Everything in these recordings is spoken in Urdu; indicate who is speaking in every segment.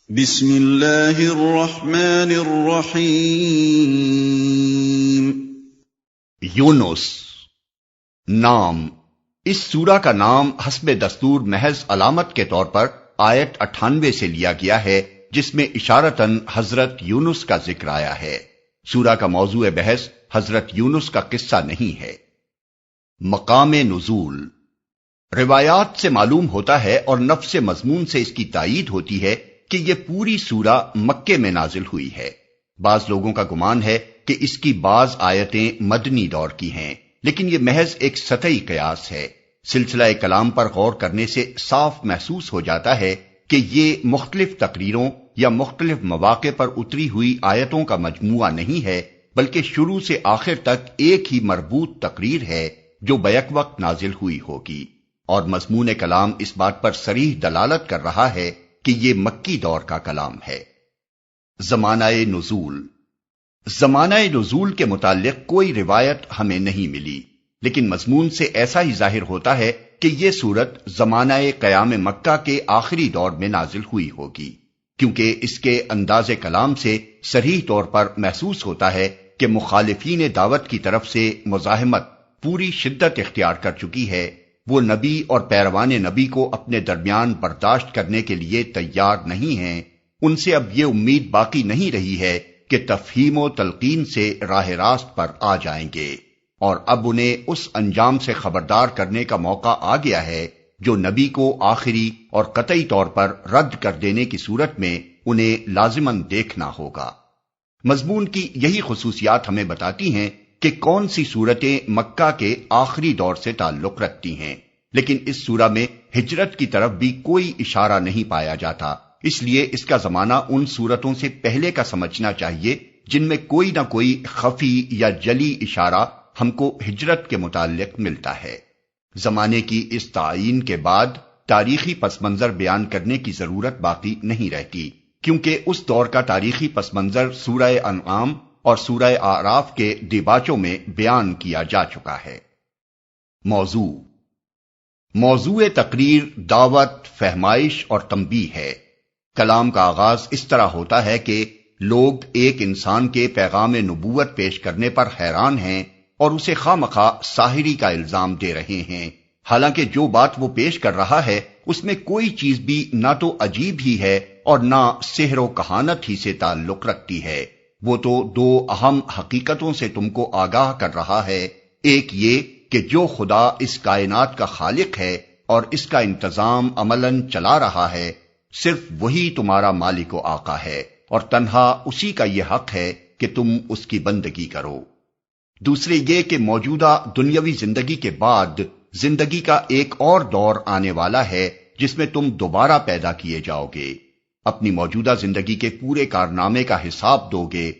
Speaker 1: بسم اللہ الرحمن الرحیم۔
Speaker 2: یونس نام۔ اس سورہ کا نام حسب دستور محض علامت کے طور پر آیت 98 سے لیا گیا ہے، جس میں اشارتاً حضرت یونس کا ذکر آیا ہے۔ سورہ کا موضوع بحث حضرت یونس کا قصہ نہیں ہے۔ مقام نزول۔ روایات سے معلوم ہوتا ہے اور نفس مضمون سے اس کی تائید ہوتی ہے کہ یہ پوری سورہ مکے میں نازل ہوئی ہے۔ بعض لوگوں کا گمان ہے کہ اس کی بعض آیتیں مدنی دور کی ہیں، لیکن یہ محض ایک سطحی قیاس ہے۔ سلسلہ کلام پر غور کرنے سے صاف محسوس ہو جاتا ہے کہ یہ مختلف تقریروں یا مختلف مواقع پر اتری ہوئی آیتوں کا مجموعہ نہیں ہے، بلکہ شروع سے آخر تک ایک ہی مربوط تقریر ہے جو بیک وقت نازل ہوئی ہوگی، اور مضمون کلام اس بات پر صریح دلالت کر رہا ہے کہ یہ مکی دور کا کلام ہے۔ زمانہ نزول۔ زمانہ نزول کے متعلق کوئی روایت ہمیں نہیں ملی، لیکن مضمون سے ایسا ہی ظاہر ہوتا ہے کہ یہ سورت زمانہ قیام مکہ کے آخری دور میں نازل ہوئی ہوگی، کیونکہ اس کے انداز کلام سے صریح طور پر محسوس ہوتا ہے کہ مخالفین دعوت کی طرف سے مزاحمت پوری شدت اختیار کر چکی ہے۔ وہ نبی اور پیروان نبی کو اپنے درمیان برداشت کرنے کے لیے تیار نہیں ہیں۔ ان سے اب یہ امید باقی نہیں رہی ہے کہ تفہیم و تلقین سے راہ راست پر آ جائیں گے، اور اب انہیں اس انجام سے خبردار کرنے کا موقع آ گیا ہے جو نبی کو آخری اور قطعی طور پر رد کر دینے کی صورت میں انہیں لازماً دیکھنا ہوگا۔ مضمون کی یہی خصوصیات ہمیں بتاتی ہیں کہ کون سی صورتیں مکہ کے آخری دور سے تعلق رکھتی ہیں، لیکن اس سورہ میں ہجرت کی طرف بھی کوئی اشارہ نہیں پایا جاتا، اس لیے اس کا زمانہ ان صورتوں سے پہلے کا سمجھنا چاہیے جن میں کوئی نہ کوئی خفی یا جلی اشارہ ہم کو ہجرت کے متعلق ملتا ہے۔ زمانے کی اس تعیین کے بعد تاریخی پس منظر بیان کرنے کی ضرورت باقی نہیں رہتی، کیونکہ اس دور کا تاریخی پس منظر سورہ انعام اور سورہ اعراف کے دیباچوں میں بیان کیا جا چکا ہے۔ موضوع تقریر دعوت، فہمائش اور تنبیہ ہے۔ کلام کا آغاز اس طرح ہوتا ہے کہ لوگ ایک انسان کے پیغام نبوت پیش کرنے پر حیران ہیں اور اسے خواہ مخواہ ساحری کا الزام دے رہے ہیں، حالانکہ جو بات وہ پیش کر رہا ہے اس میں کوئی چیز بھی نہ تو عجیب ہی ہے اور نہ سحر و کہانت ہی سے تعلق رکھتی ہے۔ وہ تو دو اہم حقیقتوں سے تم کو آگاہ کر رہا ہے، ایک یہ کہ جو خدا اس کائنات کا خالق ہے اور اس کا انتظام عملاً چلا رہا ہے، صرف وہی تمہارا مالک و آقا ہے، اور تنہا اسی کا یہ حق ہے کہ تم اس کی بندگی کرو۔ دوسرے یہ کہ موجودہ دنیاوی زندگی کے بعد زندگی کا ایک اور دور آنے والا ہے جس میں تم دوبارہ پیدا کیے جاؤ گے، اپنی موجودہ زندگی کے پورے کارنامے کا حساب دو گے،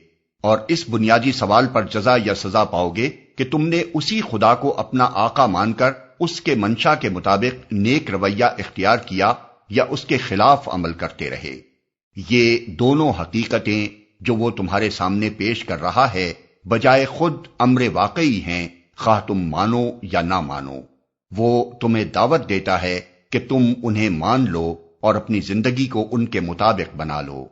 Speaker 2: اور اس بنیادی سوال پر جزا یا سزا پاؤ گے کہ تم نے اسی خدا کو اپنا آقا مان کر اس کے منشا کے مطابق نیک رویہ اختیار کیا یا اس کے خلاف عمل کرتے رہے۔ یہ دونوں حقیقتیں جو وہ تمہارے سامنے پیش کر رہا ہے بجائے خود امر واقعی ہیں، خواہ تم مانو یا نہ مانو۔ وہ تمہیں دعوت دیتا ہے کہ تم انہیں مان لو اور اپنی زندگی کو ان کے مطابق بنا لو۔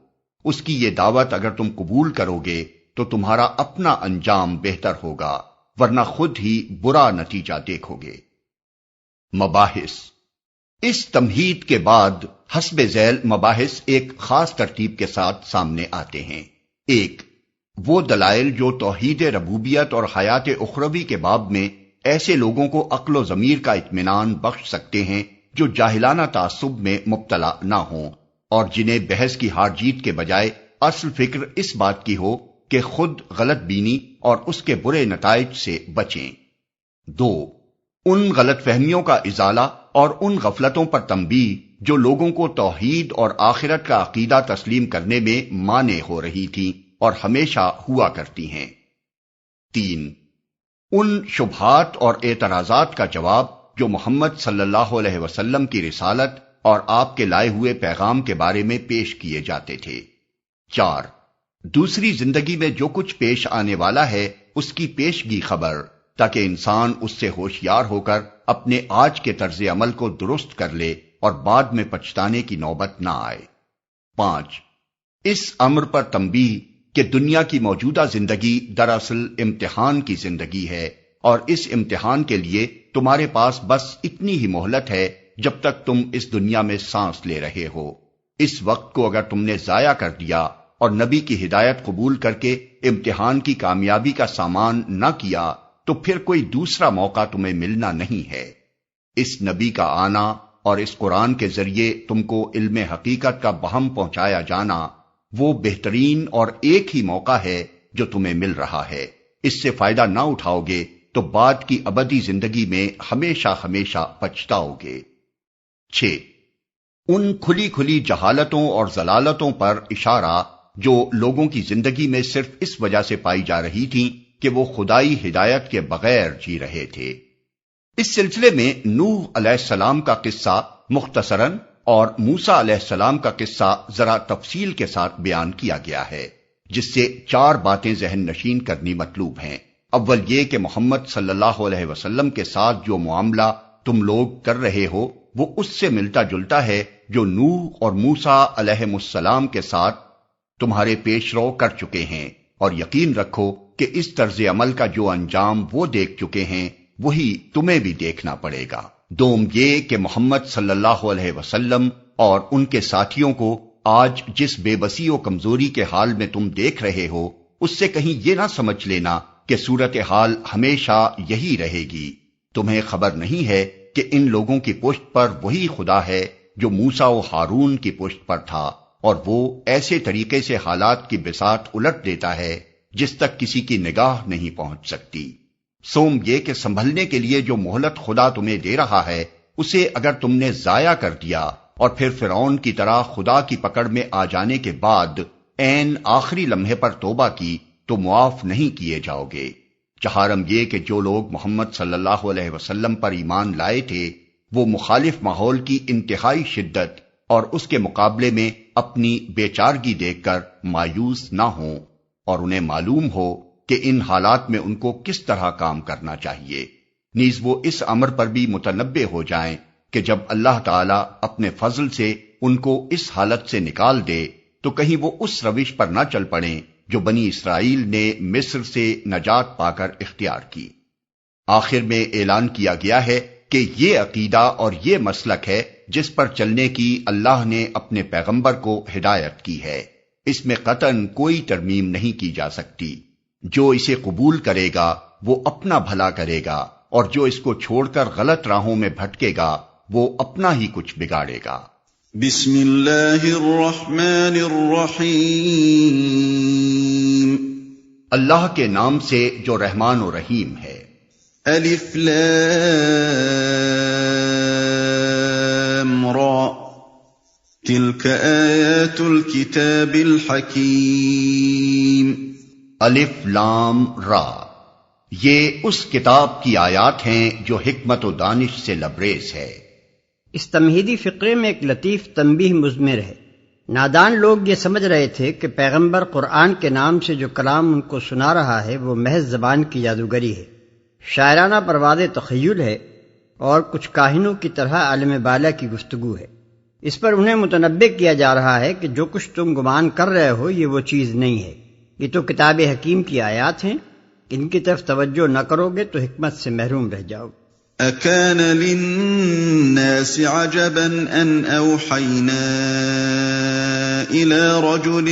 Speaker 2: اس کی یہ دعوت اگر تم قبول کرو گے تو تمہارا اپنا انجام بہتر ہوگا، ورنہ خود ہی برا نتیجہ دیکھو گے۔ مباحث۔ اس تمہید کے بعد حسب ذیل مباحث ایک خاص ترتیب کے ساتھ سامنے آتے ہیں۔ ایک، وہ دلائل جو توحید ربوبیت اور حیات اخروی کے باب میں ایسے لوگوں کو عقل و ضمیر کا اطمینان بخش سکتے ہیں جو جاہلانہ تعصب میں مبتلا نہ ہوں، اور جنہیں بحث کی ہار جیت کے بجائے اصل فکر اس بات کی ہو کہ خود غلط بینی اور اس کے برے نتائج سے بچیں۔ دو، ان غلط فہمیوں کا ازالہ اور ان غفلتوں پر تنبیہ جو لوگوں کو توحید اور آخرت کا عقیدہ تسلیم کرنے میں مانع ہو رہی تھی اور ہمیشہ ہوا کرتی ہیں۔ تین، ان شبہات اور اعتراضات کا جواب جو محمد صلی اللہ علیہ وسلم کی رسالت اور آپ کے لائے ہوئے پیغام کے بارے میں پیش کیے جاتے تھے۔ چار، دوسری زندگی میں جو کچھ پیش آنے والا ہے اس کی پیشگی خبر، تاکہ انسان اس سے ہوشیار ہو کر اپنے آج کے طرز عمل کو درست کر لے اور بعد میں پچھتانے کی نوبت نہ آئے۔ 5. اس امر پر تنبیہ کہ دنیا کی موجودہ زندگی دراصل امتحان کی زندگی ہے، اور اس امتحان کے لیے تمہارے پاس بس اتنی ہی مہلت ہے جب تک تم اس دنیا میں سانس لے رہے ہو۔ اس وقت کو اگر تم نے ضائع کر دیا اور نبی کی ہدایت قبول کر کے امتحان کی کامیابی کا سامان نہ کیا تو پھر کوئی دوسرا موقع تمہیں ملنا نہیں ہے۔ اس نبی کا آنا اور اس قرآن کے ذریعے تم کو علم حقیقت کا بہم پہنچایا جانا وہ بہترین اور ایک ہی موقع ہے جو تمہیں مل رہا ہے۔ اس سے فائدہ نہ اٹھاؤ گے تو بعد کی ابدی زندگی میں ہمیشہ ہمیشہ پچھتاؤ گے۔ 6. ان کھلی کھلی جہالتوں اور ضلالتوں پر اشارہ جو لوگوں کی زندگی میں صرف اس وجہ سے پائی جا رہی تھیں کہ وہ خدائی ہدایت کے بغیر جی رہے تھے۔ اس سلسلے میں نوح علیہ السلام کا قصہ مختصراً اور موسیٰ علیہ السلام کا قصہ ذرا تفصیل کے ساتھ بیان کیا گیا ہے، جس سے 4 باتیں ذہن نشین کرنی مطلوب ہیں۔ اول یہ کہ محمد صلی اللہ علیہ وسلم کے ساتھ جو معاملہ تم لوگ کر رہے ہو وہ اس سے ملتا جلتا ہے جو نوح اور موسیٰ علیہ السلام کے ساتھ تمہارے پیش رو کر چکے ہیں، اور یقین رکھو کہ اس طرز عمل کا جو انجام وہ دیکھ چکے ہیں وہی تمہیں بھی دیکھنا پڑے گا۔ دوم یہ کہ محمد صلی اللہ علیہ وسلم اور ان کے ساتھیوں کو آج جس بے بسی و کمزوری کے حال میں تم دیکھ رہے ہو اس سے کہیں یہ نہ سمجھ لینا کہ صورتحال ہمیشہ یہی رہے گی۔ تمہیں خبر نہیں ہے کہ ان لوگوں کی پشت پر وہی خدا ہے جو موسیٰ و ہارون کی پشت پر تھا، اور وہ ایسے طریقے سے حالات کی بساط الٹ دیتا ہے جس تک کسی کی نگاہ نہیں پہنچ سکتی۔ سوم یہ کہ سنبھلنے کے لیے جو مہلت خدا تمہیں دے رہا ہے اسے اگر تم نے ضائع کر دیا اور پھر فرعون کی طرح خدا کی پکڑ میں آ جانے کے بعد عین آخری لمحے پر توبہ کی تو معاف نہیں کیے جاؤ گے۔ چہارم یہ کہ جو لوگ محمد صلی اللہ علیہ وسلم پر ایمان لائے تھے وہ مخالف ماحول کی انتہائی شدت اور اس کے مقابلے میں اپنی بے چارگی دیکھ کر مایوس نہ ہوں، اور انہیں معلوم ہو کہ ان حالات میں ان کو کس طرح کام کرنا چاہیے۔ نیز وہ اس امر پر بھی متنبہ ہو جائیں کہ جب اللہ تعالیٰ اپنے فضل سے ان کو اس حالت سے نکال دے تو کہیں وہ اس روش پر نہ چل پڑیں جو بنی اسرائیل نے مصر سے نجات پا کر اختیار کی۔ آخر میں اعلان کیا گیا ہے کہ یہ عقیدہ اور یہ مسلک ہے جس پر چلنے کی اللہ نے اپنے پیغمبر کو ہدایت کی ہے، اس میں قطعاً کوئی ترمیم نہیں کی جا سکتی۔ جو اسے قبول کرے گا وہ اپنا بھلا کرے گا، اور جو اس کو چھوڑ کر غلط راہوں میں بھٹکے گا وہ اپنا ہی کچھ بگاڑے گا۔
Speaker 1: بسم اللہ الرحمن الرحیم،
Speaker 2: اللہ کے نام سے جو رحمان و رحیم ہے۔
Speaker 1: الف لام را، تلک آیات الکتاب الحکیم۔
Speaker 2: الف لام را، یہ اس کتاب کی آیات ہیں جو حکمت و دانش سے لبریز ہے۔
Speaker 3: اس تمہیدی فقرے میں ایک لطیف تنبیہ مضمر ہے۔ نادان لوگ یہ سمجھ رہے تھے کہ پیغمبر قرآن کے نام سے جو کلام ان کو سنا رہا ہے وہ محض زبان کی جادوگری ہے، شاعرانہ پرواز تخیل ہے اور کچھ کاہنوں کی طرح عالم بالا کی گفتگو ہے۔ اس پر انہیں متنبہ کیا جا رہا ہے کہ جو کچھ تم گمان کر رہے ہو یہ وہ چیز نہیں ہے، یہ تو کتاب حکیم کی آیات ہیں، ان کی طرف توجہ نہ کرو گے تو حکمت سے محروم رہ جاؤ گے۔
Speaker 1: اکان للناس عجبا ان اوحینا الى رجل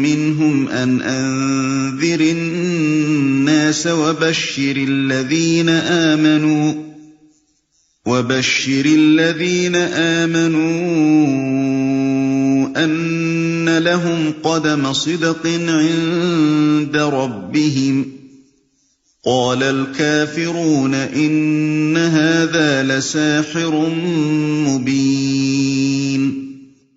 Speaker 1: منهم ان انذر الناس وبشر الذين آمنوا ان لهم قدم صدق عند ربهم قال الكافرون ان هذا لساحر مبین۔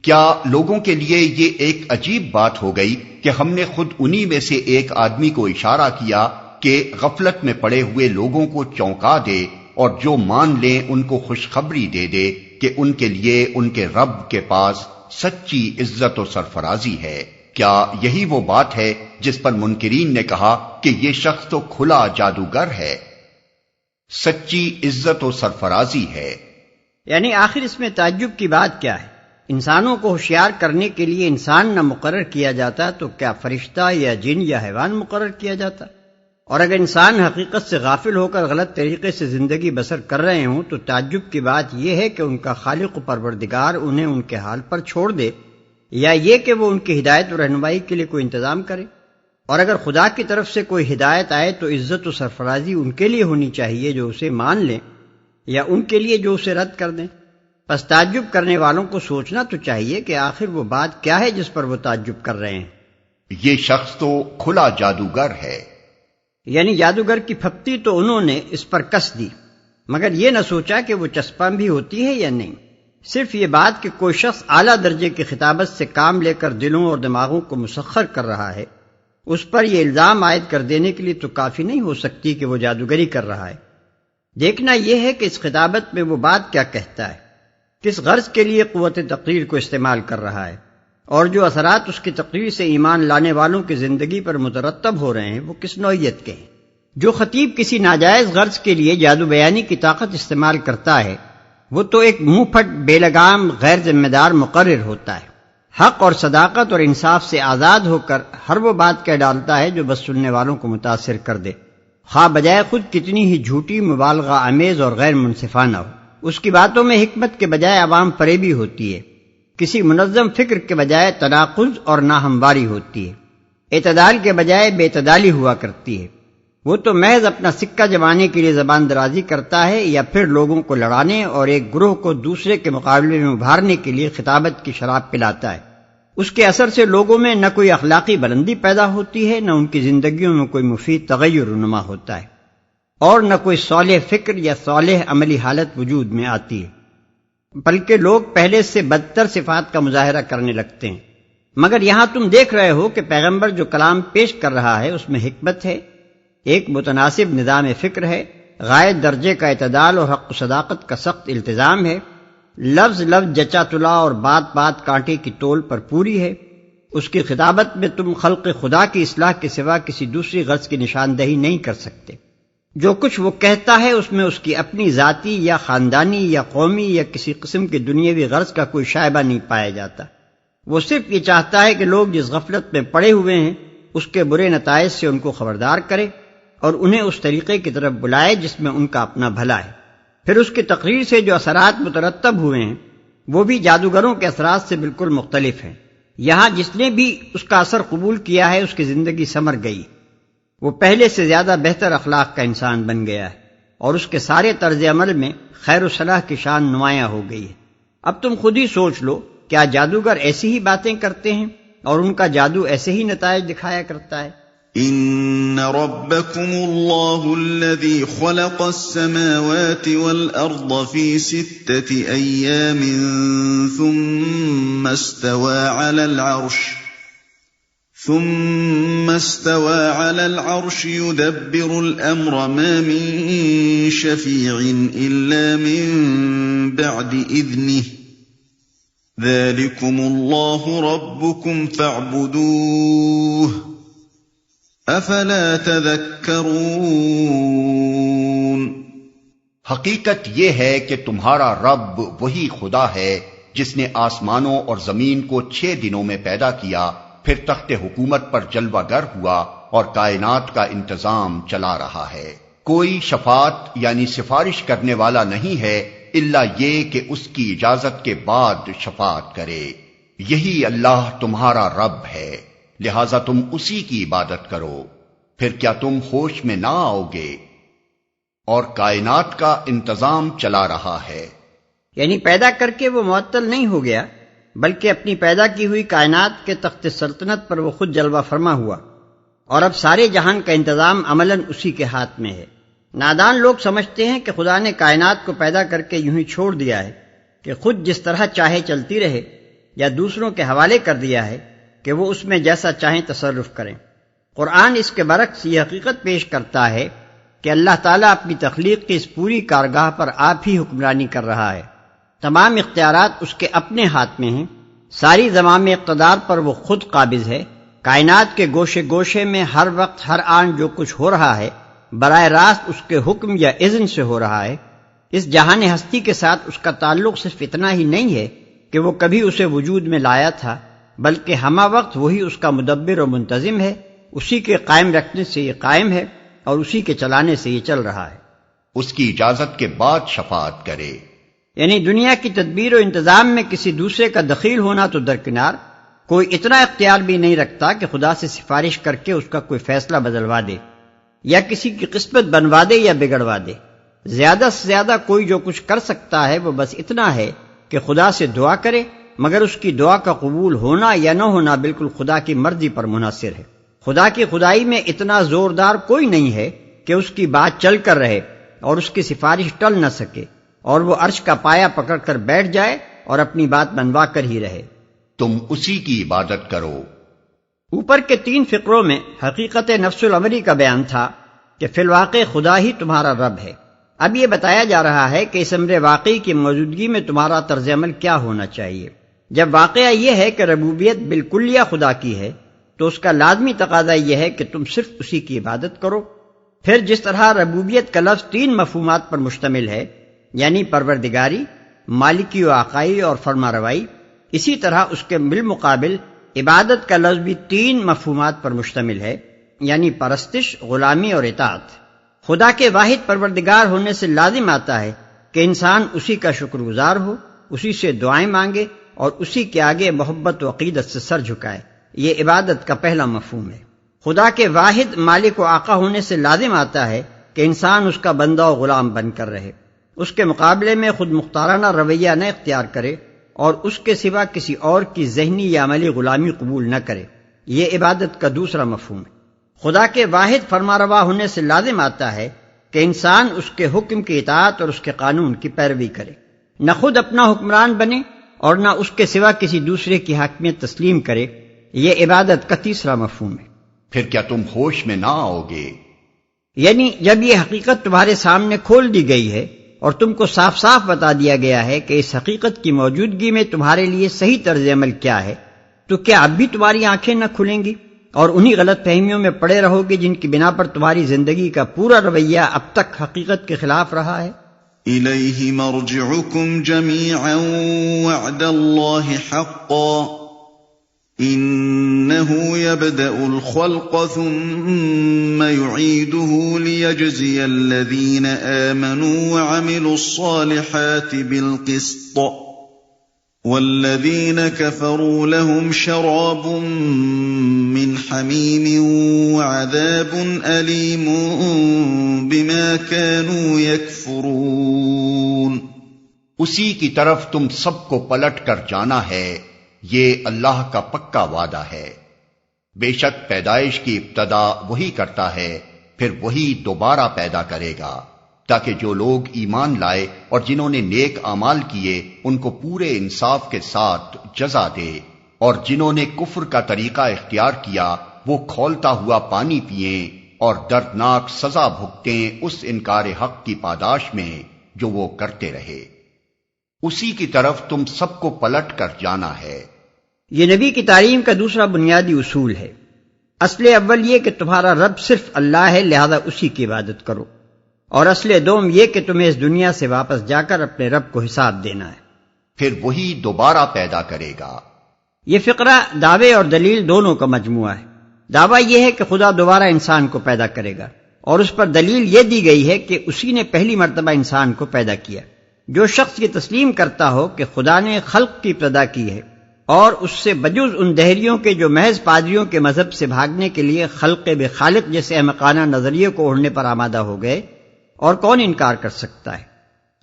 Speaker 2: کیا لوگوں کے لیے یہ ایک عجیب بات ہو گئی کہ ہم نے خود انہی میں سے ایک آدمی کو اشارہ کیا کہ غفلت میں پڑے ہوئے لوگوں کو چونکا دے اور جو مان لیں ان کو خوشخبری دے دے کہ ان کے لیے ان کے رب کے پاس سچی عزت و سرفرازی ہے۔ کیا یہی وہ بات ہے جس پر منکرین نے کہا کہ یہ شخص تو کھلا جادوگر ہے؟ سچی عزت و سرفرازی ہے،
Speaker 3: یعنی آخر اس میں تعجب کی بات کیا ہے؟ انسانوں کو ہوشیار کرنے کے لیے انسان نہ مقرر کیا جاتا تو کیا فرشتہ یا جن یا حیوان مقرر کیا جاتا؟ اور اگر انسان حقیقت سے غافل ہو کر غلط طریقے سے زندگی بسر کر رہے ہوں تو تعجب کی بات یہ ہے کہ ان کا خالق و پروردگار انہیں ان کے حال پر چھوڑ دے، یا یہ کہ وہ ان کی ہدایت و رہنمائی کے لیے کوئی انتظام کرے۔ اور اگر خدا کی طرف سے کوئی ہدایت آئے تو عزت و سرفرازی ان کے لیے ہونی چاہیے جو اسے مان لیں، یا ان کے لیے جو اسے رد کر دیں۔ پس تعجب کرنے والوں کو سوچنا تو چاہیے کہ آخر وہ بات کیا ہے جس پر وہ تعجب کر رہے ہیں۔
Speaker 2: یہ شخص تو کھلا جادوگر ہے،
Speaker 3: یعنی جادوگر کی پھپتی تو انہوں نے اس پر کس دی، مگر یہ نہ سوچا کہ وہ چسپاں بھی ہوتی ہے یا نہیں۔ صرف یہ بات کہ کوئی شخص اعلیٰ درجے کی خطابت سے کام لے کر دلوں اور دماغوں کو مسخر کر رہا ہے، اس پر یہ الزام عائد کر دینے کے لیے تو کافی نہیں ہو سکتی کہ وہ جادوگری کر رہا ہے۔ دیکھنا یہ ہے کہ اس خطابت میں وہ بات کیا کہتا ہے، کس غرض کے لیے قوت تقریر کو استعمال کر رہا ہے، اور جو اثرات اس کی تقریر سے ایمان لانے والوں کی زندگی پر مترتب ہو رہے ہیں وہ کس نوعیت کے ہیں۔ جو خطیب کسی ناجائز غرض کے لیے جادو بیانی کی طاقت استعمال کرتا ہے وہ تو ایک منہ پھٹ بے لگام غیر ذمہ دار مقرر ہوتا ہے، حق اور صداقت اور انصاف سے آزاد ہو کر ہر وہ بات کہہ ڈالتا ہے جو بس سننے والوں کو متاثر کر دے، خواہ بجائے خود کتنی ہی جھوٹی، مبالغہ آمیز اور غیر منصفانہ ہو۔ اس کی باتوں میں حکمت کے بجائے عوام فریبی ہوتی ہے، کسی منظم فکر کے بجائے تناقض اور ناہمواری ہوتی ہے، اعتدال کے بجائے بے اعتدالی ہوا کرتی ہے۔ وہ تو محض اپنا سکہ جمانے کے لیے زبان درازی کرتا ہے، یا پھر لوگوں کو لڑانے اور ایک گروہ کو دوسرے کے مقابلے میں ابھارنے کے لیے خطابت کی شراب پلاتا ہے۔ اس کے اثر سے لوگوں میں نہ کوئی اخلاقی بلندی پیدا ہوتی ہے، نہ ان کی زندگیوں میں کوئی مفید تغیر رونما ہوتا ہے، اور نہ کوئی صالح فکر یا صالح عملی حالت وجود میں آتی ہے، بلکہ لوگ پہلے سے بدتر صفات کا مظاہرہ کرنے لگتے ہیں۔ مگر یہاں تم دیکھ رہے ہو کہ پیغمبر جو کلام پیش کر رہا ہے اس میں حکمت ہے، ایک متناسب نظام فکر ہے، غائب درجے کا اعتدال اور حق و صداقت کا سخت التزام ہے، لفظ لفظ جچا تلا اور بات بات کانٹے کی تول پر پوری ہے۔ اس کی خطابت میں تم خلق خدا کی اصلاح کے سوا کسی دوسری غرض کی نشاندہی نہیں کر سکتے۔ جو کچھ وہ کہتا ہے اس میں اس کی اپنی ذاتی یا خاندانی یا قومی یا کسی قسم کی دنیاوی غرض کا کوئی شائبہ نہیں پایا جاتا۔ وہ صرف یہ چاہتا ہے کہ لوگ جس غفلت میں پڑے ہوئے ہیں اس کے برے نتائج سے ان کو خبردار کرے اور انہیں اس طریقے کی طرف بلائے جس میں ان کا اپنا بھلا ہے۔ پھر اس کی تقریر سے جو اثرات مترتب ہوئے ہیں وہ بھی جادوگروں کے اثرات سے بالکل مختلف ہیں۔ یہاں جس نے بھی اس کا اثر قبول کیا ہے اس کی زندگی سنور گئی، وہ پہلے سے زیادہ بہتر اخلاق کا انسان بن گیا ہے، اور اس کے سارے طرز عمل میں خیر و صلاح کی شان نمایاں ہو گئی ہے۔ اب تم خود ہی سوچ لو، کیا جادوگر ایسی ہی باتیں کرتے ہیں اور ان کا جادو ایسے ہی نتائج دکھایا کرتا ہے؟
Speaker 1: ان ربکم اللہ الذی خلق السماوات والارض فی 6 ایام ثم استوى على العرش يدبر الامر ما من شفیع الا من بعد اذنه ذلكم الله ربكم فاعبدوه افلا تذکرون۔
Speaker 2: حقیقت یہ ہے کہ تمہارا رب وہی خدا ہے جس نے آسمانوں اور زمین کو 6 دنوں میں پیدا کیا، پھر تخت حکومت پر جلوہ گر ہوا اور کائنات کا انتظام چلا رہا ہے۔ کوئی شفاعت یعنی سفارش کرنے والا نہیں ہے الا یہ کہ اس کی اجازت کے بعد شفاعت کرے۔ یہی اللہ تمہارا رب ہے، لہذا تم اسی کی عبادت کرو، پھر کیا تم ہوش میں نہ آؤ گے؟ اور کائنات کا انتظام چلا رہا ہے،
Speaker 3: یعنی پیدا کر کے وہ معطل نہیں ہو گیا، بلکہ اپنی پیدا کی ہوئی کائنات کے تخت سلطنت پر وہ خود جلوہ فرما ہوا، اور اب سارے جہان کا انتظام عملاً اسی کے ہاتھ میں ہے۔ نادان لوگ سمجھتے ہیں کہ خدا نے کائنات کو پیدا کر کے یوں ہی چھوڑ دیا ہے کہ خود جس طرح چاہے چلتی رہے، یا دوسروں کے حوالے کر دیا ہے کہ وہ اس میں جیسا چاہیں تصرف کریں۔ قرآن اس کے برعکس یہ حقیقت پیش کرتا ہے کہ اللہ تعالیٰ اپنی تخلیق کی اس پوری کارگاہ پر آپ ہی حکمرانی کر رہا ہے، تمام اختیارات اس کے اپنے ہاتھ میں ہیں، ساری زمام اقتدار پر وہ خود قابض ہے، کائنات کے گوشے گوشے میں ہر وقت ہر آن جو کچھ ہو رہا ہے براہ راست اس کے حکم یا اذن سے ہو رہا ہے۔ اس جہان ہستی کے ساتھ اس کا تعلق صرف اتنا ہی نہیں ہے کہ وہ کبھی اسے وجود میں لایا تھا، بلکہ ہمہ وقت وہی اس کا مدبر و منتظم ہے، اسی کے قائم رکھنے سے یہ قائم ہے اور اسی کے چلانے سے یہ چل رہا ہے۔
Speaker 2: اس کی اجازت کے بعد شفاعت کرے،
Speaker 3: یعنی دنیا کی تدبیر و انتظام میں کسی دوسرے کا دخیل ہونا تو درکنار، کوئی اتنا اختیار بھی نہیں رکھتا کہ خدا سے سفارش کر کے اس کا کوئی فیصلہ بدلوا دے یا کسی کی قسمت بنوا دے یا بگڑوا دے۔ زیادہ سے زیادہ کوئی جو کچھ کر سکتا ہے وہ بس اتنا ہے کہ خدا سے دعا کرے، مگر اس کی دعا کا قبول ہونا یا نہ ہونا بالکل خدا کی مرضی پر منحصر ہے۔ خدا کی خدائی میں اتنا زوردار کوئی نہیں ہے کہ اس کی بات چل کر رہے اور اس کی سفارش ٹل نہ سکے اور وہ عرش کا پایا پکڑ کر بیٹھ جائے اور اپنی بات منوا کر ہی رہے۔
Speaker 2: تم اسی کی عبادت کرو۔
Speaker 3: اوپر کے 3 فقروں میں حقیقت نفس الامری کا بیان تھا کہ فی الواقع خدا ہی تمہارا رب ہے۔ اب یہ بتایا جا رہا ہے کہ اس امر واقعی کی موجودگی میں تمہارا طرز عمل کیا ہونا چاہیے۔ جب واقعہ یہ ہے کہ ربوبیت بالکلیہ خدا کی ہے تو اس کا لازمی تقاضا یہ ہے کہ تم صرف اسی کی عبادت کرو۔ پھر جس طرح ربوبیت کا لفظ 3 مفہومات پر مشتمل ہے، یعنی پروردگاری، مالکی و آقائی اور فرمانروائی، اسی طرح اس کے بالمقابل عبادت کا لفظ بھی 3 مفہومات پر مشتمل ہے، یعنی پرستش، غلامی اور اطاعت۔ خدا کے واحد پروردگار ہونے سے لازم آتا ہے کہ انسان اسی کا شکر گزار ہو، اسی سے دعائیں مانگے اور اسی کے آگے محبت و عقیدت سے سر جھکائے۔ یہ عبادت کا پہلا مفہوم ہے۔ خدا کے واحد مالک و آقا ہونے سے لازم آتا ہے کہ انسان اس کا بندہ و غلام بن کر رہے، اس کے مقابلے میں خود مختارانہ رویہ نہ اختیار کرے اور اس کے سوا کسی اور کی ذہنی یا عملی غلامی قبول نہ کرے۔ یہ عبادت کا دوسرا مفہوم ہے۔ خدا کے واحد فرمانروا ہونے سے لازم آتا ہے کہ انسان اس کے حکم کی اطاعت اور اس کے قانون کی پیروی کرے، نہ خود اپنا حکمران بنے اور نہ اس کے سوا کسی دوسرے کی حاکمیت تسلیم کرے۔ یہ عبادت کا تیسرا مفہوم ہے۔
Speaker 2: پھر کیا تم ہوش میں نہ آؤ گے؟
Speaker 3: یعنی جب یہ حقیقت تمہارے سامنے کھول دی گئی ہے اور تم کو صاف صاف بتا دیا گیا ہے کہ اس حقیقت کی موجودگی میں تمہارے لیے صحیح طرز عمل کیا ہے، تو کیا اب بھی تمہاری آنکھیں نہ کھلیں گی اور انہی غلط فہمیوں میں پڑے رہو گے جن کی بنا پر تمہاری زندگی کا پورا رویہ اب تک حقیقت کے خلاف رہا ہے؟
Speaker 1: إِلَيْهِ مَرْجِعُكُمْ جَمِيعًا وَعْدَ اللَّهِ حَقًّا إِنَّهُ يَبْدَأُ الْخَلْقَ ثُمَّ يُعِيدُهُ لِيَجْزِيَ الَّذِينَ آمَنُوا وَعَمِلُوا الصَّالِحَاتِ بِالْقِسْطِ وَالَّذِينَ كَفَرُوا لَهُمْ شَرَابٌ مِّنْ حَمِيمٍ وَعَذَابٌ أَلِيمٌ بِمَا كَانُوا يَكْفُرُونَ۔
Speaker 2: اسی کی طرف تم سب کو پلٹ کر جانا ہے، یہ اللہ کا پکا وعدہ ہے۔ بے شک پیدائش کی ابتدا وہی کرتا ہے، پھر وہی دوبارہ پیدا کرے گا، تاکہ جو لوگ ایمان لائے اور جنہوں نے نیک اعمال کیے ان کو پورے انصاف کے ساتھ جزا دے، اور جنہوں نے کفر کا طریقہ اختیار کیا وہ کھولتا ہوا پانی پئیں اور دردناک سزا بھگتیں اس انکار حق کی پاداش میں جو وہ کرتے رہے۔ اسی کی طرف تم سب کو پلٹ کر جانا ہے۔
Speaker 3: یہ نبی کی تعلیم کا دوسرا بنیادی اصول ہے۔ اصل اول یہ کہ تمہارا رب صرف اللہ ہے، لہذا اسی کی عبادت کرو، اور اصل دوم یہ کہ تمہیں اس دنیا سے واپس جا کر اپنے رب کو حساب دینا ہے،
Speaker 2: پھر وہی دوبارہ پیدا کرے گا۔
Speaker 3: یہ فقرہ دعوے اور دلیل دونوں کا مجموعہ ہے۔ دعویٰ یہ ہے کہ خدا دوبارہ انسان کو پیدا کرے گا، اور اس پر دلیل یہ دی گئی ہے کہ اسی نے پہلی مرتبہ انسان کو پیدا کیا۔ جو شخص یہ تسلیم کرتا ہو کہ خدا نے خلق کی ابتدا کی ہے اور اس سے بجز ان دہریوں کے جو محض پادریوں کے مذہب سے بھاگنے کے لیے خلق بے خالق جیسے احمقانہ نظریے کو اوڑھنے پر آمادہ ہو گئے، اور کون انکار کر سکتا ہے؟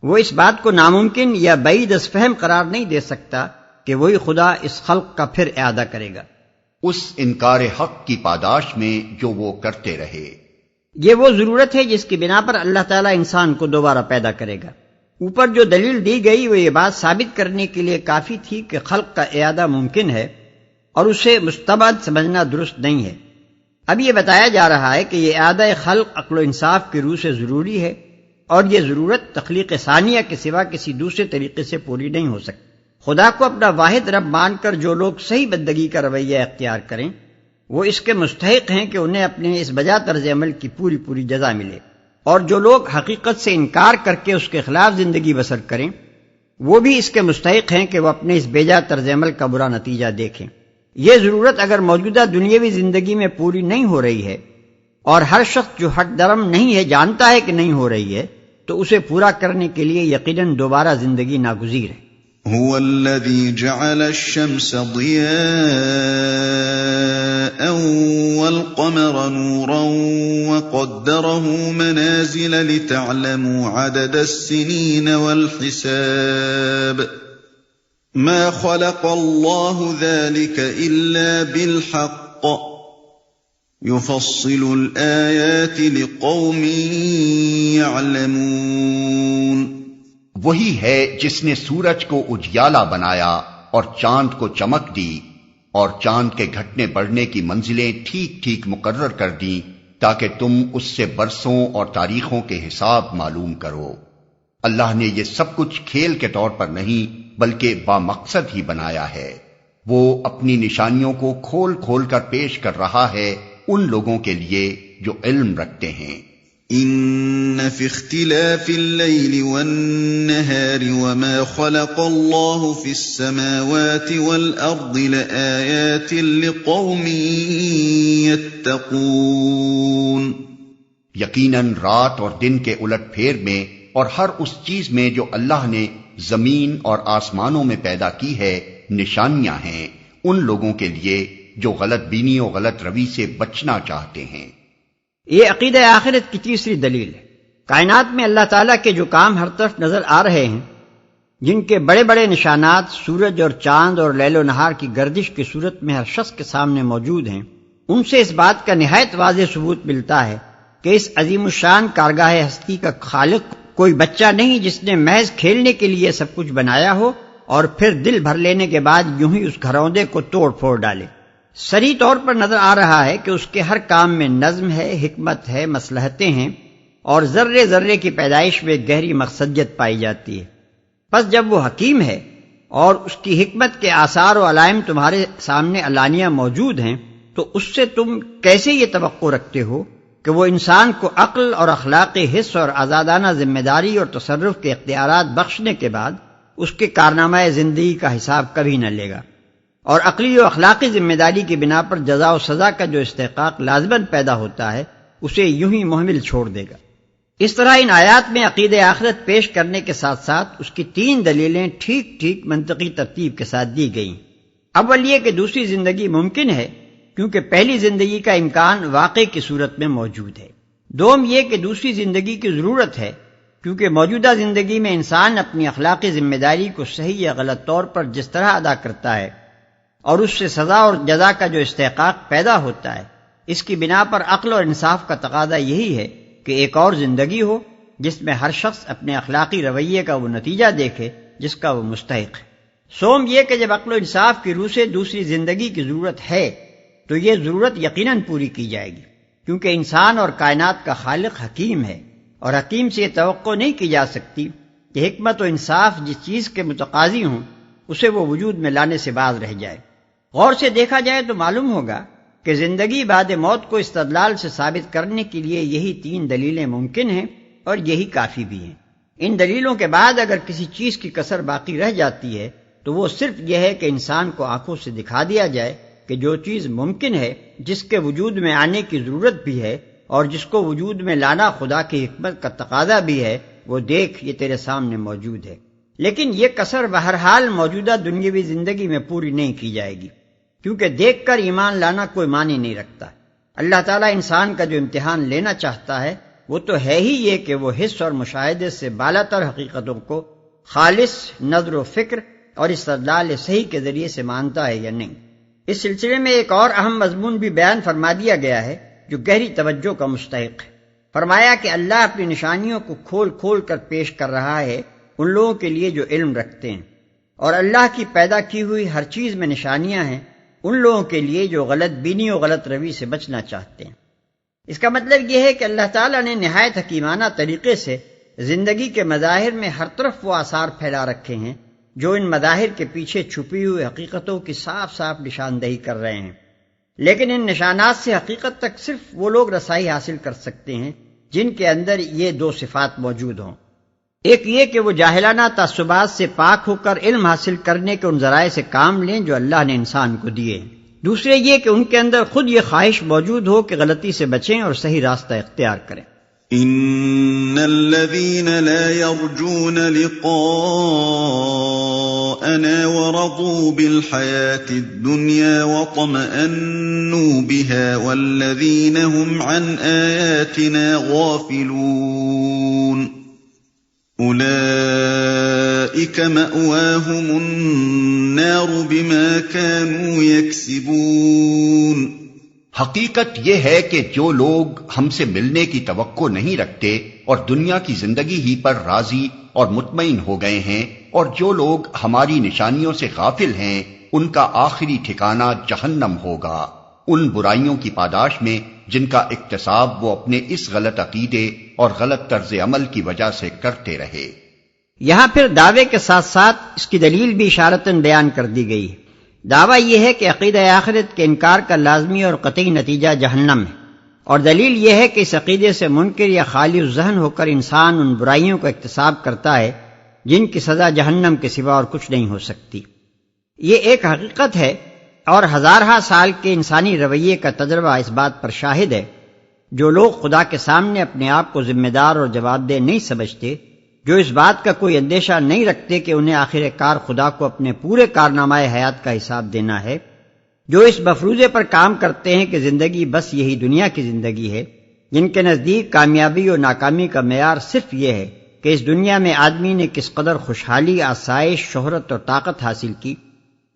Speaker 3: وہ اس بات کو ناممکن یا بعید از فہم قرار نہیں دے سکتا کہ وہی خدا اس خلق کا پھر اعادہ کرے گا،
Speaker 2: اس انکار حق کی پاداش میں جو وہ کرتے رہے۔
Speaker 3: یہ وہ ضرورت ہے جس کی بنا پر اللہ تعالیٰ انسان کو دوبارہ پیدا کرے گا۔ اوپر جو دلیل دی گئی وہ یہ بات ثابت کرنے کے لیے کافی تھی کہ خلق کا اعادہ ممکن ہے اور اسے مستبعد سمجھنا درست نہیں ہے۔ اب یہ بتایا جا رہا ہے کہ یہ اعادہ خلق عقل و انصاف کی روح سے ضروری ہے، اور یہ ضرورت تخلیق ثانیہ کے سوا کسی دوسرے طریقے سے پوری نہیں ہو سکتی۔ خدا کو اپنا واحد رب مان کر جو لوگ صحیح بندگی کا رویہ اختیار کریں وہ اس کے مستحق ہیں کہ انہیں اپنے اس بجا طرز عمل کی پوری جزا ملے، اور جو لوگ حقیقت سے انکار کر کے اس کے خلاف زندگی بسر کریں وہ بھی اس کے مستحق ہیں کہ وہ اپنے اس بیجا طرز عمل کا برا نتیجہ دیکھیں۔ یہ ضرورت اگر موجودہ دنیاوی زندگی میں پوری نہیں ہو رہی ہے، اور ہر شخص جو ہٹ درم نہیں ہے جانتا ہے کہ نہیں ہو رہی ہے، تو اسے پورا کرنے کے لیے یقیناً دوبارہ زندگی ناگزیر ہے۔
Speaker 1: هو الذي جعل الشمس ضياء والقمر نورا وقدره منازل لتعلموا عدد السنين والحساب ما خلق الله ذلك إلا بالحق يفصل الآيات لقوم يعلمون۔
Speaker 2: وہی ہے جس نے سورج کو اجیالا بنایا اور چاند کو چمک دی، اور چاند کے گھٹنے بڑھنے کی منزلیں ٹھیک ٹھیک مقرر کر دیں تاکہ تم اس سے برسوں اور تاریخوں کے حساب معلوم کرو۔ اللہ نے یہ سب کچھ کھیل کے طور پر نہیں بلکہ بامقصد ہی بنایا ہے۔ وہ اپنی نشانیوں کو کھول کھول کر پیش کر رہا ہے ان لوگوں کے لیے جو علم رکھتے ہیں۔
Speaker 1: ان فی اختلاف اللیل والنہار وما خلق اللہ فی السماوات والارض لآیات لقوم یتقون۔
Speaker 2: یقیناً رات اور دن کے الٹ پھیر میں اور ہر اس چیز میں جو اللہ نے زمین اور آسمانوں میں پیدا کی ہے نشانیاں ہیں ان لوگوں کے لیے جو غلط بینی و غلط روی سے بچنا چاہتے ہیں۔
Speaker 3: یہ عقیدہ آخرت کی تیسری دلیل ہے۔ کائنات میں اللہ تعالیٰ کے جو کام ہر طرف نظر آ رہے ہیں، جن کے بڑے بڑے نشانات سورج اور چاند اور لیل و نہار کی گردش کی صورت میں ہر شخص کے سامنے موجود ہیں، ان سے اس بات کا نہایت واضح ثبوت ملتا ہے کہ اس عظیم الشان کارگاہ ہستی کا خالق کوئی بچہ نہیں جس نے محض کھیلنے کے لیے سب کچھ بنایا ہو اور پھر دل بھر لینے کے بعد یوں ہی اس گھروندے کو توڑ پھوڑ ڈالے۔ صریح طور پر نظر آ رہا ہے کہ اس کے ہر کام میں نظم ہے، حکمت ہے، مصلحتیں ہیں، اور ذرے ذرے کی پیدائش میں گہری مقصدیت پائی جاتی ہے۔ پس جب وہ حکیم ہے اور اس کی حکمت کے آثار و علائم تمہارے سامنے علانیہ موجود ہیں، تو اس سے تم کیسے یہ توقع رکھتے ہو کہ وہ انسان کو عقل اور اخلاقی حس اور آزادانہ ذمہ داری اور تصرف کے اختیارات بخشنے کے بعد اس کے کارنامہ زندگی کا حساب کبھی نہ لے گا، اور عقلی و اخلاقی ذمہ داری کی بنا پر جزا و سزا کا جو استحقاق لازماً پیدا ہوتا ہے اسے یوں ہی مہمل چھوڑ دے گا۔ اس طرح ان آیات میں عقیدہ آخرت پیش کرنے کے ساتھ ساتھ اس کی تین دلیلیں ٹھیک ٹھیک منطقی ترتیب کے ساتھ دی گئیں۔ اول یہ کہ دوسری زندگی ممکن ہے کیونکہ پہلی زندگی کا امکان واقع کی صورت میں موجود ہے۔ دوم یہ کہ دوسری زندگی کی ضرورت ہے کیونکہ موجودہ زندگی میں انسان اپنی اخلاقی ذمہ داری کو صحیح یا غلط طور پر جس طرح ادا کرتا ہے اور اس سے سزا اور جزا کا جو استحقاق پیدا ہوتا ہے، اس کی بنا پر عقل اور انصاف کا تقاضا یہی ہے کہ ایک اور زندگی ہو جس میں ہر شخص اپنے اخلاقی رویے کا وہ نتیجہ دیکھے جس کا وہ مستحق ہے۔ سوم یہ کہ جب عقل و انصاف کی روح سے دوسری زندگی کی ضرورت ہے تو یہ ضرورت یقیناً پوری کی جائے گی، کیونکہ انسان اور کائنات کا خالق حکیم ہے، اور حکیم سے یہ توقع نہیں کی جا سکتی کہ حکمت و انصاف جس چیز کے متقاضی ہوں اسے وہ وجود میں لانے سے باز رہ جائے۔ غور سے دیکھا جائے تو معلوم ہوگا کہ زندگی بعد موت کو استدلال سے ثابت کرنے کے لیے یہی تین دلیلیں ممکن ہیں اور یہی کافی بھی ہیں۔ ان دلیلوں کے بعد اگر کسی چیز کی کسر باقی رہ جاتی ہے تو وہ صرف یہ ہے کہ انسان کو آنکھوں سے دکھا دیا جائے کہ جو چیز ممکن ہے، جس کے وجود میں آنے کی ضرورت بھی ہے اور جس کو وجود میں لانا خدا کی حکمت کا تقاضا بھی ہے، وہ دیکھ یہ تیرے سامنے موجود ہے۔ لیکن یہ کسر بہرحال موجودہ دنیاوی زندگی میں پوری نہیں کی جائے گی، کیونکہ دیکھ کر ایمان لانا کوئی معنی نہیں رکھتا۔ اللہ تعالیٰ انسان کا جو امتحان لینا چاہتا ہے وہ تو ہے ہی یہ کہ وہ حس اور مشاہدے سے بالاتر حقیقتوں کو خالص نظر و فکر اور استدلال صحیح کے ذریعے سے مانتا ہے یا نہیں۔ اس سلسلے میں ایک اور اہم مضمون بھی بیان فرما دیا گیا ہے جو گہری توجہ کا مستحق ہے۔ فرمایا کہ اللہ اپنی نشانیوں کو کھول کھول کر پیش کر رہا ہے ان لوگوں کے لیے جو علم رکھتے ہیں، اور اللہ کی پیدا کی ہوئی ہر چیز میں نشانیاں ہیں ان لوگوں کے لیے جو غلط بینی و غلط روی سے بچنا چاہتے ہیں۔ اس کا مطلب یہ ہے کہ اللہ تعالیٰ نے نہایت حکیمانہ طریقے سے زندگی کے مظاہر میں ہر طرف وہ آثار پھیلا رکھے ہیں جو ان مظاہر کے پیچھے چھپی ہوئی حقیقتوں کی صاف صاف نشاندہی کر رہے ہیں، لیکن ان نشانات سے حقیقت تک صرف وہ لوگ رسائی حاصل کر سکتے ہیں جن کے اندر یہ دو صفات موجود ہوں۔ ایک یہ کہ وہ جاہلانہ تعصبات سے پاک ہو کر علم حاصل کرنے کے ان ذرائع سے کام لیں جو اللہ نے انسان کو دیے۔ دوسرے یہ کہ ان کے اندر خود یہ خواہش موجود ہو کہ غلطی سے بچیں اور صحیح راستہ اختیار کریں۔
Speaker 1: ان الذين لا يرجون لقاءنا ورضوا بالحياة الدنيا واطمأنوا بها والذين هم عن آياتنا غافلون أولئك مأواهم النار بما كانوا يكسبون۔
Speaker 2: حقیقت یہ ہے کہ جو لوگ ہم سے ملنے کی توقع نہیں رکھتے اور دنیا کی زندگی ہی پر راضی اور مطمئن ہو گئے ہیں، اور جو لوگ ہماری نشانیوں سے غافل ہیں، ان کا آخری ٹھکانہ جہنم ہوگا، ان برائیوں کی پاداش میں جن کا اکتساب وہ اپنے اس غلط عقیدے اور غلط طرز عمل کی وجہ سے کرتے رہے۔
Speaker 3: یہاں پھر دعوے کے ساتھ ساتھ اس کی دلیل بھی اشارتاً بیان کر دی گئی ہے۔ دعویٰ یہ ہے کہ عقیدہ آخرت کے انکار کا لازمی اور قطعی نتیجہ جہنم ہے، اور دلیل یہ ہے کہ اس عقیدے سے منکر یا خالی الذہن ہو کر انسان ان برائیوں کا اکتساب کرتا ہے جن کی سزا جہنم کے سوا اور کچھ نہیں ہو سکتی۔ یہ ایک حقیقت ہے اور ہزارہ سال کے انسانی رویے کا تجربہ اس بات پر شاہد ہے۔ جو لوگ خدا کے سامنے اپنے آپ کو ذمہ دار اور جواب دہ نہیں سمجھتے، جو اس بات کا کوئی اندیشہ نہیں رکھتے کہ انہیں آخر کار خدا کو اپنے پورے کارنامہ حیات کا حساب دینا ہے، جو اس مفروضے پر کام کرتے ہیں کہ زندگی بس یہی دنیا کی زندگی ہے، جن کے نزدیک کامیابی اور ناکامی کا معیار صرف یہ ہے کہ اس دنیا میں آدمی نے کس قدر خوشحالی، آسائش، شہرت اور طاقت حاصل کی،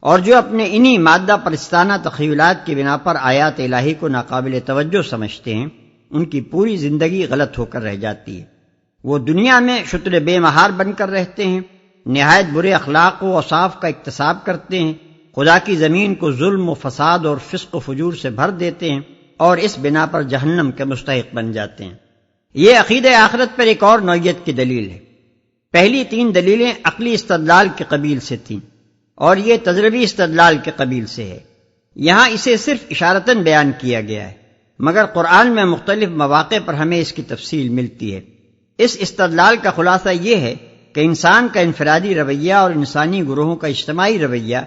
Speaker 3: اور جو اپنے انہی مادہ پرستانہ تخیلات کی بنا پر آیات الہی کو ناقابل توجہ سمجھتے ہیں، ان کی پوری زندگی غلط ہو کر رہ جاتی ہے۔ وہ دنیا میں شتر بے مہار بن کر رہتے ہیں، نہایت برے اخلاق و اوصاف کا اکتساب کرتے ہیں، خدا کی زمین کو ظلم و فساد اور فسق و فجور سے بھر دیتے ہیں، اور اس بنا پر جہنم کے مستحق بن جاتے ہیں۔ یہ عقیدہ آخرت پر ایک اور نوعیت کی دلیل ہے۔ پہلی 3 دلیلیں عقلی استدلال کے قبیل سے تھیں، اور یہ تجربی استدلال کے قبیل سے ہے۔ یہاں اسے صرف اشارتاً بیان کیا گیا ہے، مگر قرآن میں مختلف مواقع پر ہمیں اس کی تفصیل ملتی ہے۔ اس استدلال کا خلاصہ یہ ہے کہ انسان کا انفرادی رویہ اور انسانی گروہوں کا اجتماعی رویہ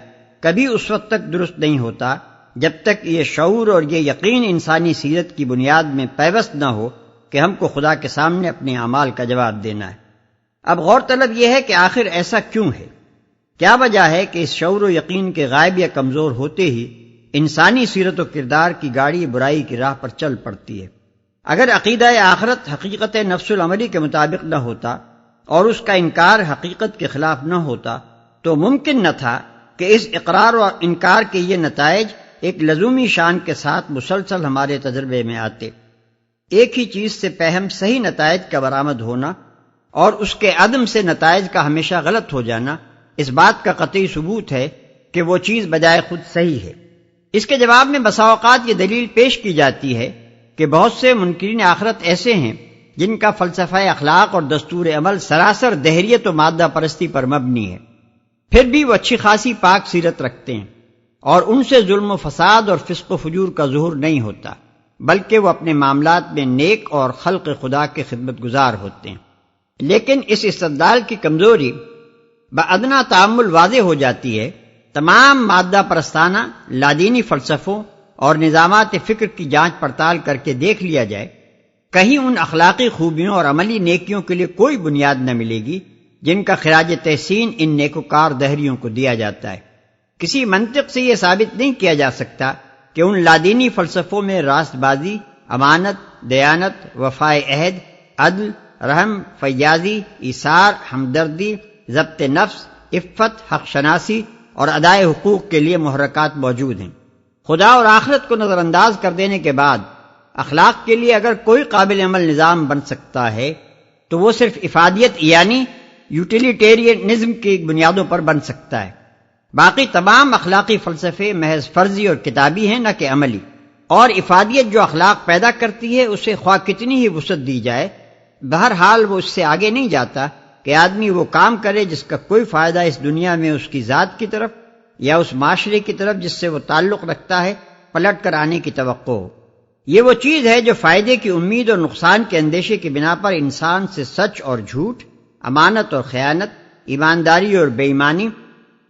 Speaker 3: کبھی اس وقت تک درست نہیں ہوتا جب تک یہ شعور اور یہ یقین انسانی سیرت کی بنیاد میں پیوست نہ ہو کہ ہم کو خدا کے سامنے اپنے اعمال کا جواب دینا ہے۔ اب غور طلب یہ ہے کہ آخر ایسا کیوں ہے؟ کیا وجہ ہے کہ اس شعور و یقین کے غائب یا کمزور ہوتے ہی انسانی سیرت و کردار کی گاڑی برائی کی راہ پر چل پڑتی ہے؟ اگر عقیدہ آخرت حقیقت نفس العملی کے مطابق نہ ہوتا اور اس کا انکار حقیقت کے خلاف نہ ہوتا تو ممکن نہ تھا کہ اس اقرار و انکار کے یہ نتائج ایک لزومی شان کے ساتھ مسلسل ہمارے تجربے میں آتے۔ ایک ہی چیز سے پہم صحیح نتائج کا برآمد ہونا اور اس کے عدم سے نتائج کا ہمیشہ غلط ہو جانا اس بات کا قطعی ثبوت ہے کہ وہ چیز بجائے خود صحیح ہے۔ اس کے جواب میں بسا اوقات یہ دلیل پیش کی جاتی ہے کہ بہت سے منکرین آخرت ایسے ہیں جن کا فلسفہ اخلاق اور دستور عمل سراسر دہریت و مادہ پرستی پر مبنی ہے، پھر بھی وہ اچھی خاصی پاک سیرت رکھتے ہیں اور ان سے ظلم و فساد اور فسق و فجور کا ظہور نہیں ہوتا، بلکہ وہ اپنے معاملات میں نیک اور خلق خدا کے خدمت گزار ہوتے ہیں۔ لیکن اس استدلال کی کمزوری بادنا تأمل واضح ہو جاتی ہے۔ تمام مادہ پرستانہ لادینی فلسفوں اور نظامات فکر کی جانچ پڑتال کر کے دیکھ لیا جائے، کہیں ان اخلاقی خوبیوں اور عملی نیکیوں کے لیے کوئی بنیاد نہ ملے گی جن کا خراج تحسین ان نیکوکار دہریوں کو دیا جاتا ہے۔ کسی منطق سے یہ ثابت نہیں کیا جا سکتا کہ ان لادینی فلسفوں میں راست بازی، امانت، دیانت، وفائے عہد، عدل، رحم، فیاضی، ایثار، ہمدردی، ضبط نفس، عفت، حق شناسی اور ادائے حقوق کے لیے محرکات موجود ہیں۔ خدا اور آخرت کو نظر انداز کر دینے کے بعد اخلاق کے لیے اگر کوئی قابل عمل نظام بن سکتا ہے تو وہ صرف افادیت یعنی یوٹیلیٹیرینزم کی بنیادوں پر بن سکتا ہے۔ باقی تمام اخلاقی فلسفے محض فرضی اور کتابی ہیں، نہ کہ عملی، اور افادیت جو اخلاق پیدا کرتی ہے اسے خواہ کتنی ہی وسعت دی جائے، بہرحال وہ اس سے آگے نہیں جاتا کہ آدمی وہ کام کرے جس کا کوئی فائدہ اس دنیا میں اس کی ذات کی طرف یا اس معاشرے کی طرف جس سے وہ تعلق رکھتا ہے پلٹ کر آنے کی توقع ہو۔ یہ وہ چیز ہے جو فائدے کی امید اور نقصان کے اندیشے کی بنا پر انسان سے سچ اور جھوٹ، امانت اور خیانت، ایمانداری اور بے ایمانی،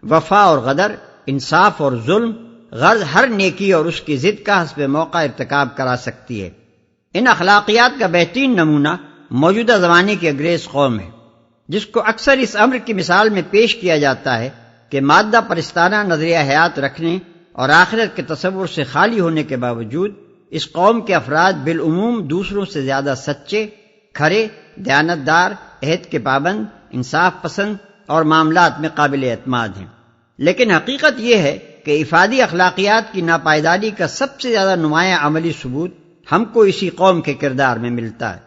Speaker 3: وفا اور غدر، انصاف اور ظلم، غرض ہر نیکی اور اس کی ضد کا حسب موقع ارتکاب کرا سکتی ہے۔ ان اخلاقیات کا بہترین نمونہ موجودہ زمانے کی انگریز قوم ہے، جس کو اکثر اس امر کی مثال میں پیش کیا جاتا ہے کہ مادہ پرستانہ نظریہ حیات رکھنے اور آخرت کے تصور سے خالی ہونے کے باوجود اس قوم کے افراد بالعموم دوسروں سے زیادہ سچے، کھرے، دیانتدار، عہد کے پابند، انصاف پسند اور معاملات میں قابل اعتماد ہیں۔ لیکن حقیقت یہ ہے کہ افادی اخلاقیات کی ناپائیداری کا سب سے زیادہ نمایاں عملی ثبوت ہم کو اسی قوم کے کردار میں ملتا ہے۔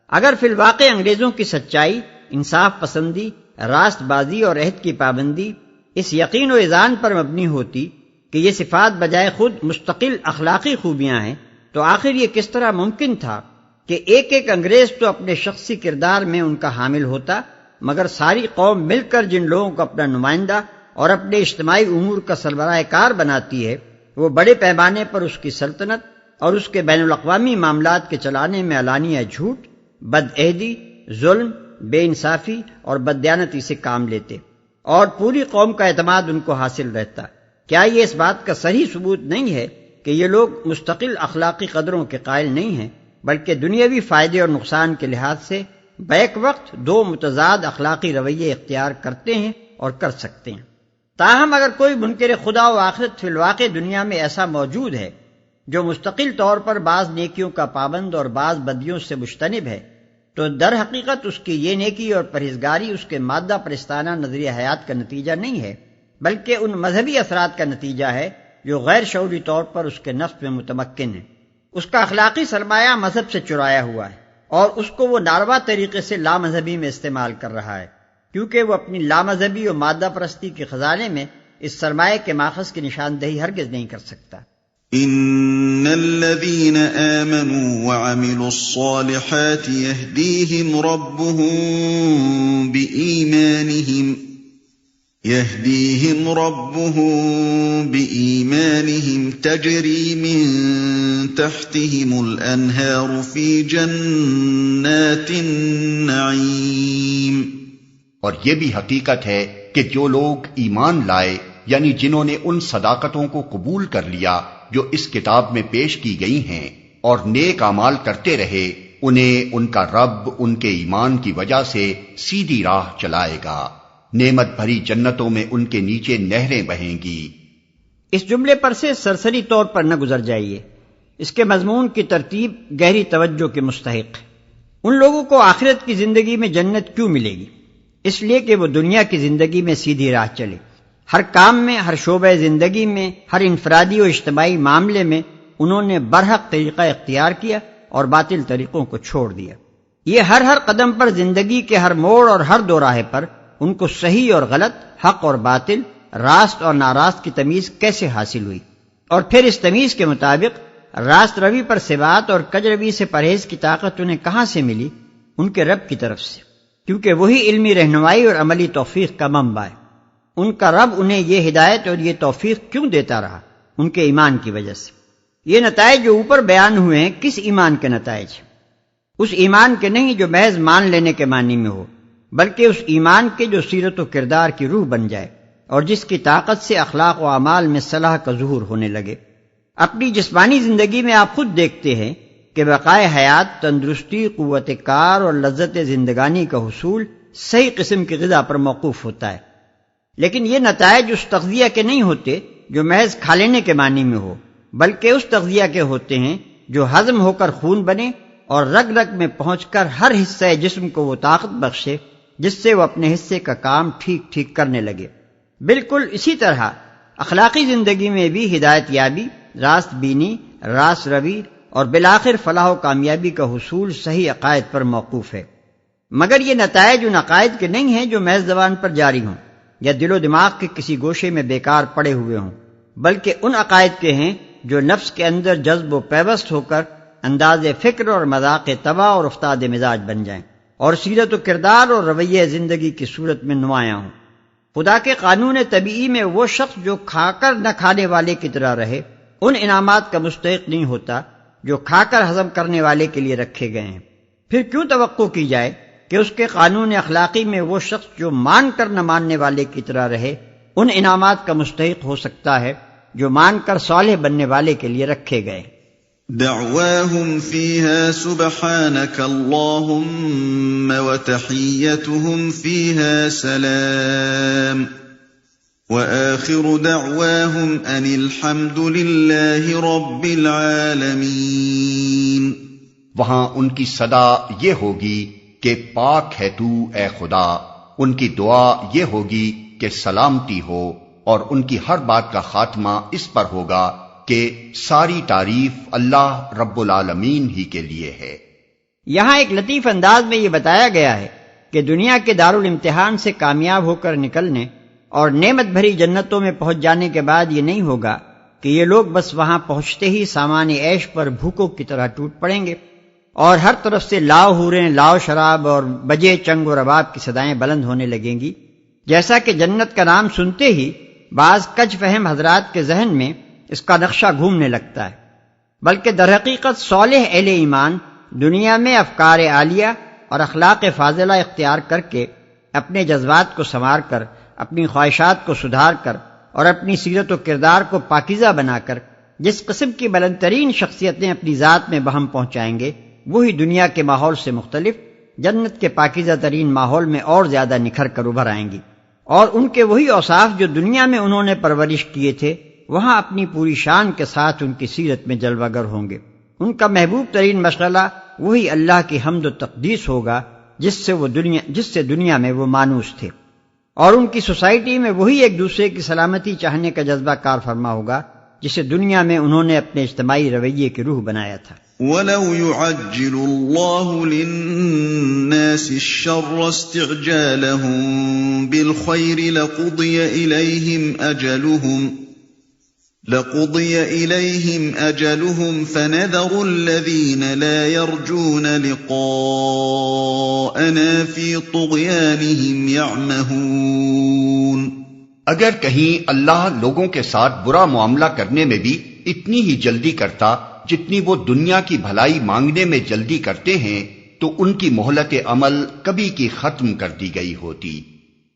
Speaker 3: اگر فی الواقع انگریزوں کی سچائی، انصاف پسندی، راست بازی اور عہد کی پابندی اس یقین و اذعان پر مبنی ہوتی کہ یہ صفات بجائے خود مستقل اخلاقی خوبیاں ہیں، تو آخر یہ کس طرح ممکن تھا کہ ایک ایک انگریز تو اپنے شخصی کردار میں ان کا حامل ہوتا، مگر ساری قوم مل کر جن لوگوں کو اپنا نمائندہ اور اپنے اجتماعی امور کا سربراہ کار بناتی ہے، وہ بڑے پیمانے پر اس کی سلطنت اور اس کے بین الاقوامی معاملات کے چلانے میں علانیہ جھوٹ، بدعہدی، ظلم، بے انصافی اور بددیانتی سے کام لیتے، اور پوری قوم کا اعتماد ان کو حاصل رہتا۔ کیا یہ اس بات کا صحیح ثبوت نہیں ہے کہ یہ لوگ مستقل اخلاقی قدروں کے قائل نہیں ہیں، بلکہ دنیاوی فائدے اور نقصان کے لحاظ سے بیک وقت دو متضاد اخلاقی رویے اختیار کرتے ہیں اور کر سکتے ہیں؟ تاہم اگر کوئی منکر خدا و آخرت فی الواقع دنیا میں ایسا موجود ہے جو مستقل طور پر بعض نیکیوں کا پابند اور بعض بدیوں سے مجتنب ہے، تو در حقیقت اس کی یہ نیکی اور پرہیزگاری اس کے مادہ پرستانہ نظریہ حیات کا نتیجہ نہیں ہے، بلکہ ان مذہبی اثرات کا نتیجہ ہے جو غیر شعوری طور پر اس کے نفس میں متمکن ہیں۔ اس کا اخلاقی سرمایہ مذہب سے چرایا ہوا ہے، اور اس کو وہ ناروا طریقے سے لامذہبی میں استعمال کر رہا ہے، کیونکہ وہ اپنی لامذہبی اور مادہ پرستی کے خزانے میں اس سرمایہ کے ماخذ کی نشاندہی ہرگز نہیں کر سکتا۔
Speaker 1: ان الذين آمنوا وعملوا الصالحات يهديهم ربهم بإيمانهم تجري من تحتهم الأنهار في جنات النعيم۔
Speaker 2: اور یہ بھی حقیقت ہے کہ جو لوگ ایمان لائے، یعنی جنہوں نے ان صداقتوں کو قبول کر لیا جو اس کتاب میں پیش کی گئی ہیں، اور نیک اعمال کرتے رہے، انہیں ان کا رب ان کے ایمان کی وجہ سے سیدھی راہ چلائے گا، نعمت بھری جنتوں میں ان کے نیچے نہریں بہیں گی۔
Speaker 3: اس جملے پر سے سرسری طور پر نہ گزر جائیے، اس کے مضمون کی ترتیب گہری توجہ کے مستحق ہے۔ ان لوگوں کو آخرت کی زندگی میں جنت کیوں ملے گی؟ اس لیے کہ وہ دنیا کی زندگی میں سیدھی راہ چلے، ہر کام میں، ہر شعبہ زندگی میں، ہر انفرادی و اجتماعی معاملے میں انہوں نے برحق طریقہ اختیار کیا اور باطل طریقوں کو چھوڑ دیا۔ یہ ہر قدم پر زندگی کے ہر موڑ اور ہر دوراہے پر ان کو صحیح اور غلط، حق اور باطل، راست اور ناراست کی تمیز کیسے حاصل ہوئی، اور پھر اس تمیز کے مطابق راست روی پر ثبات اور کج روی سے پرہیز کی طاقت انہیں کہاں سے ملی؟ ان کے رب کی طرف سے، کیونکہ وہی علمی رہنمائی اور عملی توفیق کا منبع ہے۔ ان کا رب انہیں یہ ہدایت اور یہ توفیق کیوں دیتا رہا؟ ان کے ایمان کی وجہ سے۔ یہ نتائج جو اوپر بیان ہوئے ہیں کس ایمان کے نتائج؟ اس ایمان کے نہیں جو محض مان لینے کے معنی میں ہو، بلکہ اس ایمان کے جو سیرت و کردار کی روح بن جائے اور جس کی طاقت سے اخلاق و اعمال میں صلاح کا ظہور ہونے لگے۔ اپنی جسمانی زندگی میں آپ خود دیکھتے ہیں کہ بقائے حیات، تندرستی، قوت کار اور لذت زندگانی کا حصول صحیح قسم کی غذا پر موقوف ہوتا ہے، لیکن یہ نتائج اس تغذیہ کے نہیں ہوتے جو محض کھا لینے کے معنی میں ہو، بلکہ اس تغذیہ کے ہوتے ہیں جو ہضم ہو کر خون بنے اور رگ رگ میں پہنچ کر ہر حصہ جسم کو وہ طاقت بخشے جس سے وہ اپنے حصے کا کام ٹھیک ٹھیک کرنے لگے۔ بالکل اسی طرح اخلاقی زندگی میں بھی ہدایت یابی، راست بینی، راست روی اور بالآخر فلاح و کامیابی کا حصول صحیح عقائد پر موقوف ہے، مگر یہ نتائج ان عقائد کے نہیں ہیں جو محض زبان پر جاری ہوں یا دل و دماغ کے کسی گوشے میں بیکار پڑے ہوئے ہوں، بلکہ ان عقائد کے ہیں جو نفس کے اندر جذب و پیوست ہو کر انداز فکر اور مذاق طبع اور افتاد مزاج بن جائیں اور سیرت و کردار اور رویہ زندگی کی صورت میں نمایاں ہوں۔ خدا کے قانون طبیعی میں وہ شخص جو کھا کر نہ کھانے والے کی طرح رہے ان انعامات کا مستحق نہیں ہوتا جو کھا کر ہضم کرنے والے کے لیے رکھے گئے ہیں۔ پھر کیوں توقع کی جائے کہ اس کے قانون اخلاقی میں وہ شخص جو مان کر نہ ماننے والے کی طرح رہے ان انعامات کا مستحق ہو سکتا ہے جو مان کر صالح بننے والے کے لیے رکھے گئے۔
Speaker 1: دعواهم فيها سبحانك اللهم وتحيتهم فيها سلام وآخر دعواهم أن الحمد لله رب العالمين۔
Speaker 2: وہاں ان کی صدا یہ ہوگی کہ پاک ہے تو اے خدا، ان کی دعا یہ ہوگی کہ سلامتی ہو، اور ان کی ہر بات کا خاتمہ اس پر ہوگا کہ ساری تعریف اللہ رب العالمین ہی کے لیے ہے۔
Speaker 3: یہاں ایک لطیف انداز میں یہ بتایا گیا ہے کہ دنیا کے دارالامتحان سے کامیاب ہو کر نکلنے اور نعمت بھری جنتوں میں پہنچ جانے کے بعد یہ نہیں ہوگا کہ یہ لوگ بس وہاں پہنچتے ہی سامان عیش پر بھوکوں کی طرح ٹوٹ پڑیں گے اور ہر طرف سے لاؤ حوریں، لاؤ شراب اور بجے چنگ و رباب کی صدائیں بلند ہونے لگیں گی، جیسا کہ جنت کا نام سنتے ہی بعض کج فہم حضرات کے ذہن میں اس کا نقشہ گھومنے لگتا ہے، بلکہ در حقیقت صالح اہل ایمان دنیا میں افکار عالیہ اور اخلاق فاضلہ اختیار کر کے اپنے جذبات کو سنوار کر، اپنی خواہشات کو سدھار کر اور اپنی سیرت و کردار کو پاکیزہ بنا کر جس قسم کی بلند ترین شخصیتیں اپنی ذات میں بہم پہنچائیں گے وہی دنیا کے ماحول سے مختلف جنت کے پاکیزہ ترین ماحول میں اور زیادہ نکھر کر ابھر آئیں گی، اور ان کے وہی اوصاف جو دنیا میں انہوں نے پرورش کیے تھے وہاں اپنی پوری شان کے ساتھ ان کی سیرت میں جلوہ گر ہوں گے۔ ان کا محبوب ترین مشغلہ وہی اللہ کی حمد و تقدیس ہوگا جس سے دنیا میں وہ مانوس تھے، اور ان کی سوسائٹی میں وہی ایک دوسرے کی سلامتی چاہنے کا جذبہ کار فرما ہوگا جسے دنیا میں انہوں نے اپنے اجتماعی رویے کی روح بنایا تھا۔
Speaker 1: وَلَوْ يُعَجِّلُ اللَّهُ لِلنَّاسِ الشَّرَّ اسْتِعْجَالَهُم بِالْخَيْرِ لَقُضِيَ إِلَيْهِمْ أَجَلُهُمْ فَنَذَرُ الَّذِينَ لَا يَرْجُونَ لِقَاءَنَا فِي طُغْيَانِهِمْ يَعْمَهُونَ۔
Speaker 2: اگر کہیں اللہ لوگوں کے ساتھ برا معاملہ کرنے میں بھی اتنی ہی جلدی کرتا جتنی وہ دنیا کی بھلائی مانگنے میں جلدی کرتے ہیں تو ان کی مہلت عمل کبھی کی ختم کر دی گئی ہوتی،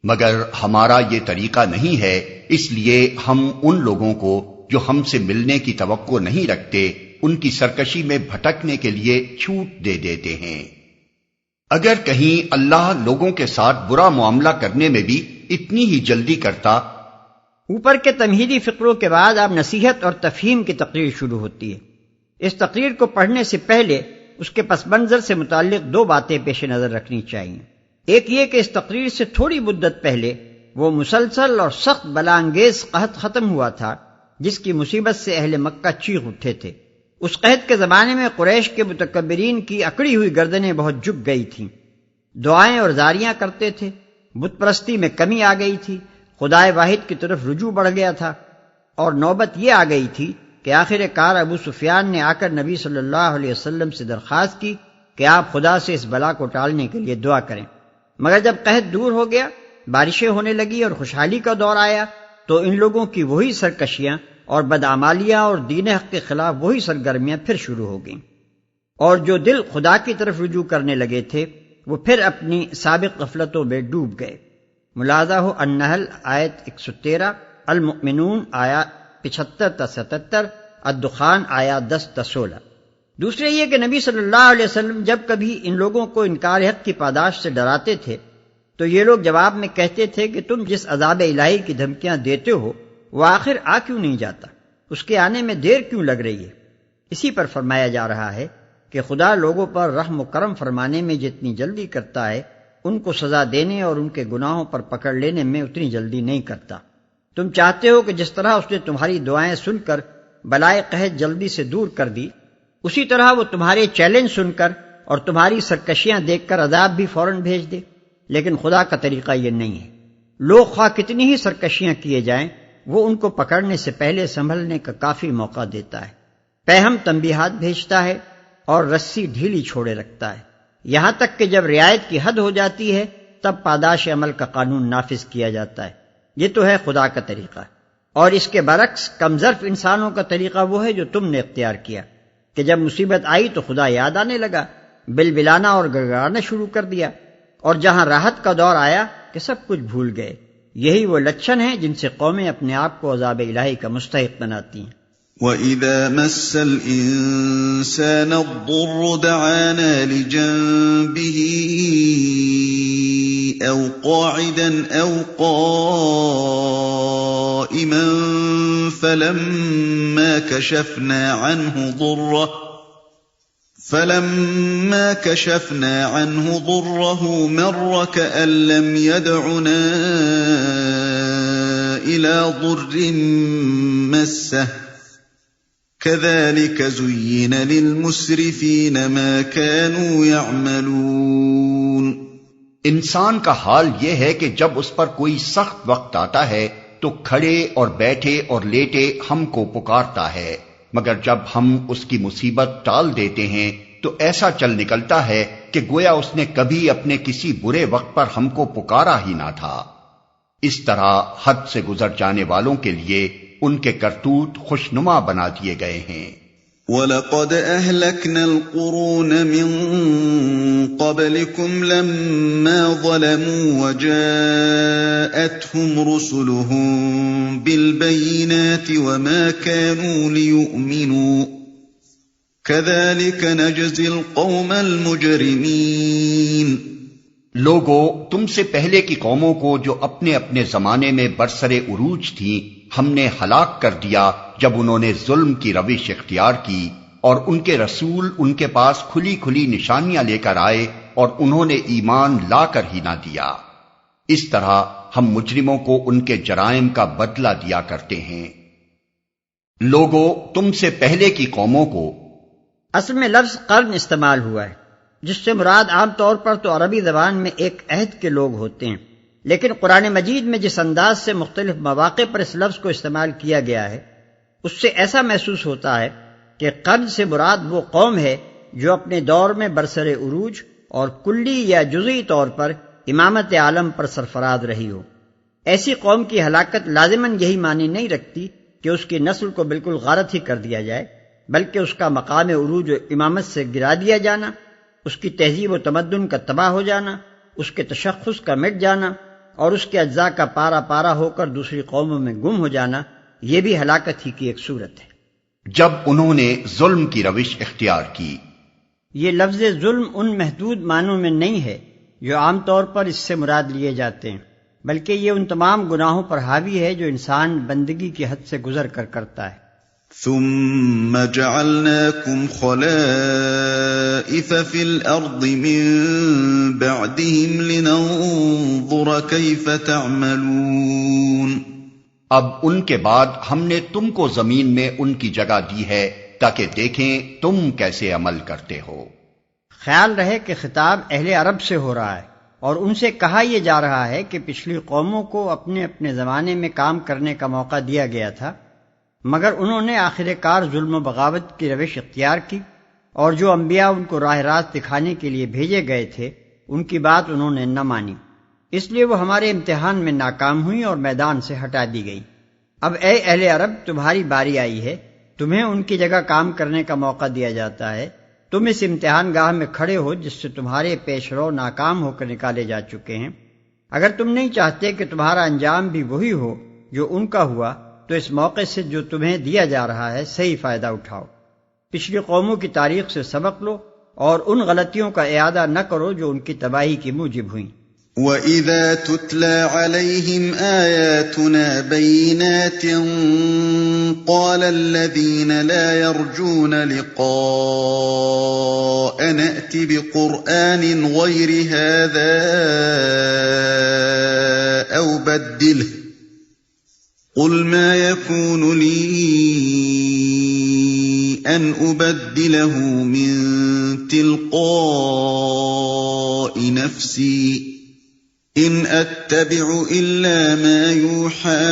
Speaker 2: مگر ہمارا یہ طریقہ نہیں ہے، اس لیے ہم ان لوگوں کو جو ہم سے ملنے کی توقع نہیں رکھتے ان کی سرکشی میں بھٹکنے کے لیے چھوٹ دے دیتے ہیں۔ اگر کہیں اللہ لوگوں کے ساتھ برا معاملہ کرنے میں بھی اتنی ہی جلدی کرتا۔
Speaker 3: اوپر کے تمہیدی فقروں کے بعد اب نصیحت اور تفہیم کی تقریر شروع ہوتی ہے۔ اس تقریر کو پڑھنے سے پہلے اس کے پس منظر سے متعلق دو باتیں پیش نظر رکھنی چاہیے۔ ایک یہ کہ اس تقریر سے تھوڑی مدت پہلے وہ مسلسل اور سخت بلا انگیز قحط ختم ہوا تھا جس کی مصیبت سے اہل مکہ چیخ اٹھے تھے۔ اس قحط کے زمانے میں قریش کے متکبرین کی اکڑی ہوئی گردنیں بہت جھک گئی تھیں، دعائیں اور زاریاں کرتے تھے، بت پرستی میں کمی آ گئی تھی، خدائے واحد کی طرف رجوع بڑھ گیا تھا، اور نوبت یہ آ گئی تھی کہ آخر کار ابو سفیان نے آ کر نبی صلی اللہ علیہ وسلم سے درخواست کی کہ آپ خدا سے اس بلا کو ٹالنے کے لیے دعا کریں۔ مگر جب قحط دور ہو گیا، بارشیں ہونے لگی اور خوشحالی کا دور آیا تو ان لوگوں کی وہی سرکشیاں اور بدعمالیاں اور دین حق کے خلاف وہی سرگرمیاں پھر شروع ہو گئیں، اور جو دل خدا کی طرف رجوع کرنے لگے تھے وہ پھر اپنی سابق غفلتوں میں ڈوب گئے۔ ملاحظہ ہو النحل آیت 113، المؤمنون آیات 75-77، الدخان آیات 10-16۔ دوسرے یہ کہ نبی صلی اللہ علیہ وسلم جب کبھی ان لوگوں کو انکار حق کی پاداش سے ڈراتے تھے تو یہ لوگ جواب میں کہتے تھے کہ تم جس عذاب الہی کی دھمکیاں دیتے ہو وہ آخر آ کیوں نہیں جاتا، اس کے آنے میں دیر کیوں لگ رہی ہے؟ اسی پر فرمایا جا رہا ہے کہ خدا لوگوں پر رحم و کرم فرمانے میں جتنی جلدی کرتا ہے ان کو سزا دینے اور ان کے گناہوں پر پکڑ لینے میں اتنی جلدی نہیں کرتا۔ تم چاہتے ہو کہ جس طرح اس نے تمہاری دعائیں سن کر بلائے قحط جلدی سے دور کر دی، اسی طرح وہ تمہارے چیلنج سن کر اور تمہاری سرکشیاں دیکھ کر عذاب بھی فوراً بھیج دے، لیکن خدا کا طریقہ یہ نہیں ہے۔ لوگ خواہ کتنی ہی سرکشیاں کیے جائیں وہ ان کو پکڑنے سے پہلے سنبھلنے کا کافی موقع دیتا ہے، پیہم تنبیہات بھیجتا ہے اور رسی ڈھیلی چھوڑے رکھتا ہے، یہاں تک کہ جب رعایت کی حد ہو جاتی ہے تب پاداش عمل کا قانون نافذ کیا جاتا ہے۔ یہ تو ہے خدا کا طریقہ، اور اس کے برعکس کم ظرف انسانوں کا طریقہ وہ ہے جو تم نے اختیار کیا کہ جب مصیبت آئی تو خدا یاد آنے لگا، بل بلانا اور گڑگڑانا شروع کر دیا، اور جہاں راحت کا دور آیا کہ سب کچھ بھول گئے۔ یہی وہ لچھن ہیں جن سے قومیں اپنے آپ کو عذاب الہی کا مستحق بناتی ہیں۔
Speaker 1: وَإِذَا مَسَّ الْإِنسَانَ الضُّرُّ دَعَانَا لِجَنبِهِ أَوْ قَاعِدًا أَوْ قَائِمًا فَلَمَّا كَشَفْنَا عَنْهُ ضُرَّهُ مَرَّ كَأَن لَّمْ يَدْعُنَا إِلَى ضُرٍّ مَّسَّهُ كَذَلِكَ زُيِّنَ لِلْمُسْرِفِينَ مَا كَانُوا يَعْمَلُونَ۔
Speaker 2: انسان کا حال یہ ہے کہ جب اس پر کوئی سخت وقت آتا ہے تو کھڑے اور بیٹھے اور لیٹے ہم کو پکارتا ہے، مگر جب ہم اس کی مصیبت ٹال دیتے ہیں تو ایسا چل نکلتا ہے کہ گویا اس نے کبھی اپنے کسی برے وقت پر ہم کو پکارا ہی نہ تھا۔ اس طرح حد سے گزر جانے والوں کے لیے ان کے کرتوت خوشنما بنا دیے گئے ہیں۔
Speaker 1: وَلَقَدْ أَهْلَكْنَا الْقُرُونَ مِنْ قَبْلِكُمْ لَمَّا ظَلَمُوا وَجَاءَتْهُمْ رُسُلُهُم بِالْبَيِّنَاتِ وَمَا كَانُوا لِيُؤْمِنُوا كَذَلِكَ نَجْزِي الْقَوْمَ الْمُجْرِمِينَ۔
Speaker 2: لوگوں، تم سے پہلے کی قوموں کو جو اپنے اپنے زمانے میں برسر عروج تھیں ہم نے ہلاک کر دیا جب انہوں نے ظلم کی روش اختیار کی اور ان کے رسول ان کے پاس کھلی کھلی نشانیاں لے کر آئے اور انہوں نے ایمان لا کر ہی نہ دیا۔ اس طرح ہم مجرموں کو ان کے جرائم کا بدلہ دیا کرتے ہیں۔ لوگوں، تم سے پہلے کی قوموں کو،
Speaker 3: اصل میں لفظ قرن استعمال ہوا ہے، جس سے مراد عام طور پر تو عربی زبان میں ایک عہد کے لوگ ہوتے ہیں، لیکن قرآن مجید میں جس انداز سے مختلف مواقع پر اس لفظ کو استعمال کیا گیا ہے اس سے ایسا محسوس ہوتا ہے کہ قرن سے مراد وہ قوم ہے جو اپنے دور میں برسر عروج اور کلی یا جزئی طور پر امامت عالم پر سرفراز رہی ہو۔ ایسی قوم کی ہلاکت لازماً یہی معنی نہیں رکھتی کہ اس کی نسل کو بالکل غارت ہی کر دیا جائے، بلکہ اس کا مقام عروج و امامت سے گرا دیا جانا، اس کی تہذیب و تمدن کا تباہ ہو جانا، اس کے تشخص کا مٹ جانا اور اس کے اجزاء کا پارا پارا ہو کر دوسری قوموں میں گم ہو جانا، یہ بھی ہلاکت ہی کی ایک صورت ہے۔
Speaker 2: جب انہوں نے ظلم کی روش اختیار کی۔
Speaker 3: یہ لفظ ظلم ان محدود معنوں میں نہیں ہے جو عام طور پر اس سے مراد لیے جاتے ہیں، بلکہ یہ ان تمام گناہوں پر حاوی ہے جو انسان بندگی کی حد سے گزر کر کرتا ہے۔
Speaker 1: ثم جعلناكم خلائف في الأرض من بعدهم لننظر كيف تعملون۔
Speaker 2: اب ان کے بعد ہم نے تم کو زمین میں ان کی جگہ دی ہے تاکہ دیکھیں تم کیسے عمل کرتے ہو۔
Speaker 3: خیال رہے کہ خطاب اہل عرب سے ہو رہا ہے اور ان سے کہا یہ جا رہا ہے کہ پچھلی قوموں کو اپنے اپنے زمانے میں کام کرنے کا موقع دیا گیا تھا، مگر انہوں نے آخر کار ظلم و بغاوت کی روش اختیار کی، اور جو انبیاء ان کو راہ راست دکھانے کے لیے بھیجے گئے تھے ان کی بات انہوں نے نہ مانی، اس لیے وہ ہمارے امتحان میں ناکام ہوئی اور میدان سے ہٹا دی گئی۔ اب اے اہل عرب، تمہاری باری آئی ہے، تمہیں ان کی جگہ کام کرنے کا موقع دیا جاتا ہے، تم اس امتحان گاہ میں کھڑے ہو جس سے تمہارے پیش رو ناکام ہو کر نکالے جا چکے ہیں۔ اگر تم نہیں چاہتے کہ تمہارا انجام بھی وہی ہو جو ان کا ہوا تو اس موقع سے جو تمہیں دیا جا رہا ہے صحیح فائدہ اٹھاؤ، پچھلی قوموں کی تاریخ سے سبق لو اور ان غلطیوں کا اعادہ نہ کرو جو ان کی تباہی کی موجب ہوئیں۔
Speaker 1: وَإِذَا تُتْلَى عَلَيْهِمْ آيَاتُنَا بَيِّنَاتٍ قَالَ الَّذِينَ لَا يَرْجُونَ لِقَاءَنَا ائْتِ بِقُرْآنٍ غَيْرِ هَذَا أَوْ بَدِّلْهُ قُلْ مَا يَكُونُ لِي أَنْ أُبَدِّلَهُ مِنْ تِلْقَاءِ نَفْسِي إِنْ أَتَّبِعُ إِلَّا مَا يُوحَى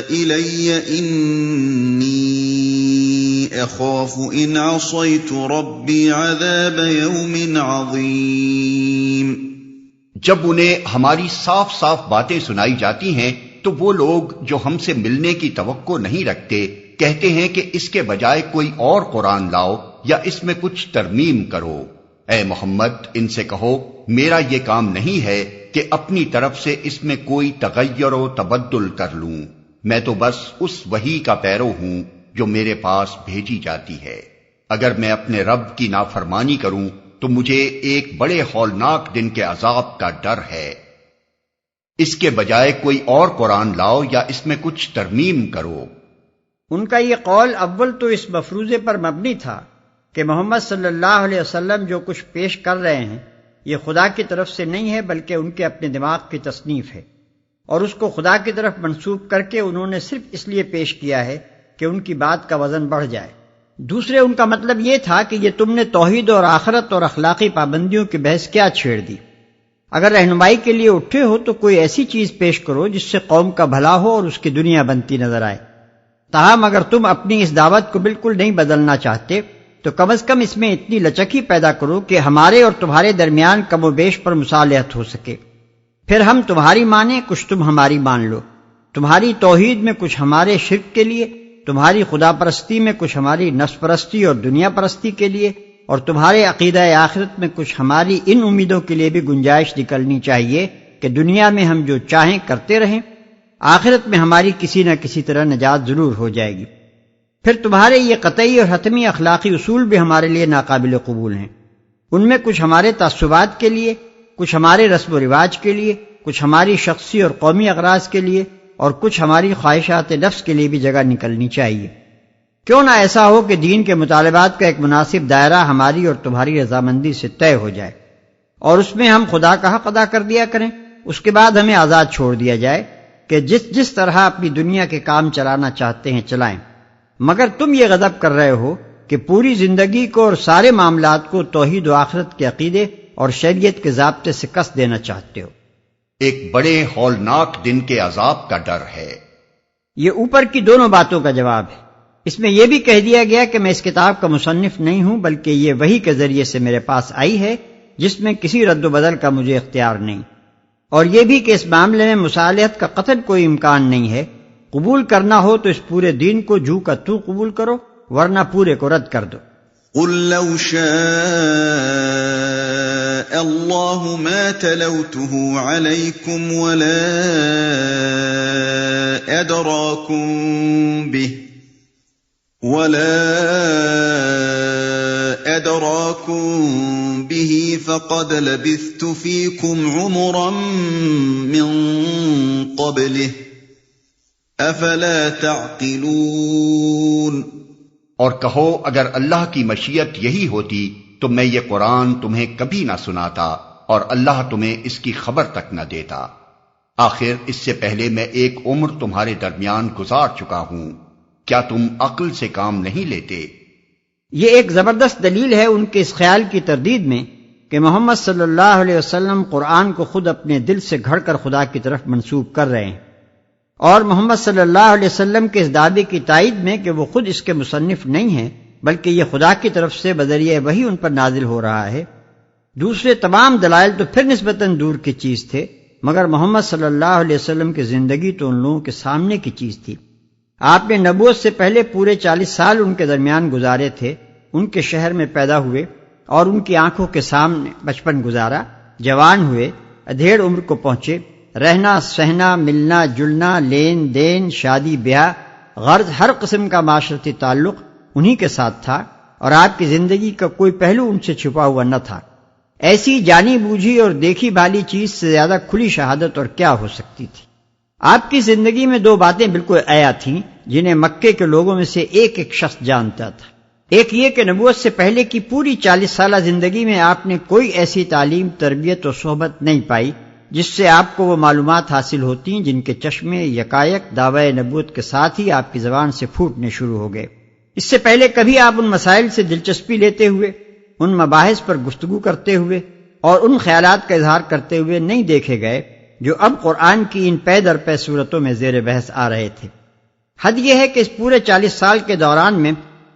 Speaker 1: إِلَيَّ إِنِّي أَخَافُ إِنْ عَصَيْتُ رَبِّي عَذَابَ يَوْمٍ عَظِيمٍ۔
Speaker 2: جب انہیں ہماری صاف صاف باتیں سنائی جاتی ہیں تو وہ لوگ جو ہم سے ملنے کی توقع نہیں رکھتے کہتے ہیں کہ اس کے بجائے کوئی اور قرآن لاؤ یا اس میں کچھ ترمیم کرو۔ اے محمد ان سے کہو میرا یہ کام نہیں ہے کہ اپنی طرف سے اس میں کوئی تغیر و تبدل کر لوں، میں تو بس اس وحی کا پیرو ہوں جو میرے پاس بھیجی جاتی ہے۔ اگر میں اپنے رب کی نافرمانی کروں تو مجھے ایک بڑے ہولناک دن کے عذاب کا ڈر ہے۔ اس کے بجائے کوئی اور قرآن لاؤ یا اس میں کچھ ترمیم کرو۔
Speaker 3: ان کا یہ قول اول تو اس مفروضے پر مبنی تھا کہ محمد صلی اللہ علیہ وسلم جو کچھ پیش کر رہے ہیں یہ خدا کی طرف سے نہیں ہے بلکہ ان کے اپنے دماغ کی تصنیف ہے، اور اس کو خدا کی طرف منسوب کر کے انہوں نے صرف اس لیے پیش کیا ہے کہ ان کی بات کا وزن بڑھ جائے۔ دوسرے ان کا مطلب یہ تھا کہ یہ تم نے توحید اور آخرت اور اخلاقی پابندیوں کی بحث کیا چھیڑ دی؟ اگر رہنمائی کے لیے اٹھے ہو تو کوئی ایسی چیز پیش کرو جس سے قوم کا بھلا ہو اور اس کی دنیا بنتی نظر آئے۔ تاہم اگر تم اپنی اس دعوت کو بالکل نہیں بدلنا چاہتے تو کم از کم اس میں اتنی لچک ہی پیدا کرو کہ ہمارے اور تمہارے درمیان کم و بیش پر مصالحت ہو سکے، پھر ہم تمہاری مانیں کچھ تم ہماری مان لو، تمہاری توحید میں کچھ ہمارے شرک کے لیے، تمہاری خدا پرستی میں کچھ ہماری نفس پرستی اور دنیا پرستی کے لیے، اور تمہارے عقیدہ آخرت میں کچھ ہماری ان امیدوں کے لیے بھی گنجائش نکلنی چاہیے کہ دنیا میں ہم جو چاہیں کرتے رہیں، آخرت میں ہماری کسی نہ کسی طرح نجات ضرور ہو جائے گی۔ پھر تمہارے یہ قطعی اور حتمی اخلاقی اصول بھی ہمارے لیے ناقابل قبول ہیں، ان میں کچھ ہمارے تعصبات کے لیے، کچھ ہمارے رسم و رواج کے لیے، کچھ ہماری شخصی اور قومی اغراض کے لیے، اور کچھ ہماری خواہشات نفس کے لیے بھی جگہ نکلنی چاہیے۔ کیوں نہ ایسا ہو کہ دین کے مطالبات کا ایک مناسب دائرہ ہماری اور تمہاری رضامندی سے طے ہو جائے، اور اس میں ہم خدا کا حق ادا کر دیا کریں، اس کے بعد ہمیں آزاد چھوڑ دیا جائے کہ جس طرح اپنی دنیا کے کام چلانا چاہتے ہیں چلائیں، مگر تم یہ غضب کر رہے ہو کہ پوری زندگی کو اور سارے معاملات کو توحید و آخرت کے عقیدے اور شریعت کے ضابطے سے کس دینا چاہتے ہو۔
Speaker 2: ایک بڑے ہولناک دن کے عذاب کا ڈر ہے۔
Speaker 3: یہ اوپر کی دونوں باتوں کا جواب ہے۔ اس میں یہ بھی کہہ دیا گیا کہ میں اس کتاب کا مصنف نہیں ہوں بلکہ یہ وحی کے ذریعے سے میرے پاس آئی ہے جس میں کسی رد و بدل کا مجھے اختیار نہیں، اور یہ بھی کہ اس معاملے میں مصالحت کا قطعاً کوئی امکان نہیں ہے۔ قبول کرنا ہو تو اس پورے دین کو جو کا تو قبول کرو، ورنہ پورے کو رد کر دو۔
Speaker 1: قل لو شاء اللہ ما تلوته علیکم ولا ادراکم به فقد لبثت فیکم عمرا من قبله افلا تعقلون۔
Speaker 2: اور کہو اگر اللہ کی مشیت یہی ہوتی تو میں یہ قرآن تمہیں کبھی نہ سناتا اور اللہ تمہیں اس کی خبر تک نہ دیتا۔ آخر اس سے پہلے میں ایک عمر تمہارے درمیان گزار چکا ہوں، کیا تم عقل سے کام نہیں لیتے؟
Speaker 3: یہ ایک زبردست دلیل ہے ان کے اس خیال کی تردید میں کہ محمد صلی اللہ علیہ وسلم قرآن کو خود اپنے دل سے گھڑ کر خدا کی طرف منسوب کر رہے ہیں، اور محمد صلی اللہ علیہ وسلم کے اس دعوے کی تائید میں کہ وہ خود اس کے مصنف نہیں ہیں بلکہ یہ خدا کی طرف سے بذریعہ وحی ان پر نازل ہو رہا ہے۔ دوسرے تمام دلائل تو پھر نسبتاً دور کی چیز تھے، مگر محمد صلی اللہ علیہ وسلم کی زندگی تو ان لوگوں کے سامنے کی چیز تھی۔ آپ نے نبوت سے پہلے پورے 40 سال ان کے درمیان گزارے تھے، ان کے شہر میں پیدا ہوئے اور ان کی آنکھوں کے سامنے بچپن گزارا، جوان ہوئے، ادھیڑ عمر کو پہنچے، رہنا سہنا ملنا جلنا لین دین شادی بیاہ غرض ہر قسم کا معاشرتی تعلق انہی کے ساتھ تھا، اور آپ کی زندگی کا کوئی پہلو ان سے چھپا ہوا نہ تھا۔ ایسی جانی بوجھی اور دیکھی بھالی چیز سے زیادہ کھلی شہادت اور کیا ہو سکتی تھی؟ آپ کی زندگی میں 2 باتیں بالکل عیا تھیں جنہیں مکے کے لوگوں میں سے ایک ایک شخص جانتا تھا۔ ایک یہ کہ نبوت سے پہلے کی پوری 40 سالہ زندگی میں آپ نے کوئی ایسی تعلیم، تربیت اور صحبت نہیں پائی جس سے آپ کو وہ معلومات حاصل ہوتی جن کے چشمے یکایک دعوی نبوت کے ساتھ ہی آپ کی زبان سے پھوٹنے شروع ہو گئے۔ اس سے پہلے کبھی آپ ان مسائل سے دلچسپی لیتے ہوئے، ان مباحث پر گفتگو کرتے ہوئے اور ان خیالات کا اظہار کرتے ہوئے نہیں دیکھے گئے جو اب قرآن کی ان پے در پے صورتوں میں زیر بحث آ رہے تھے۔ حد یہ ہے کہ اس پورے 40 سال کے دوران میں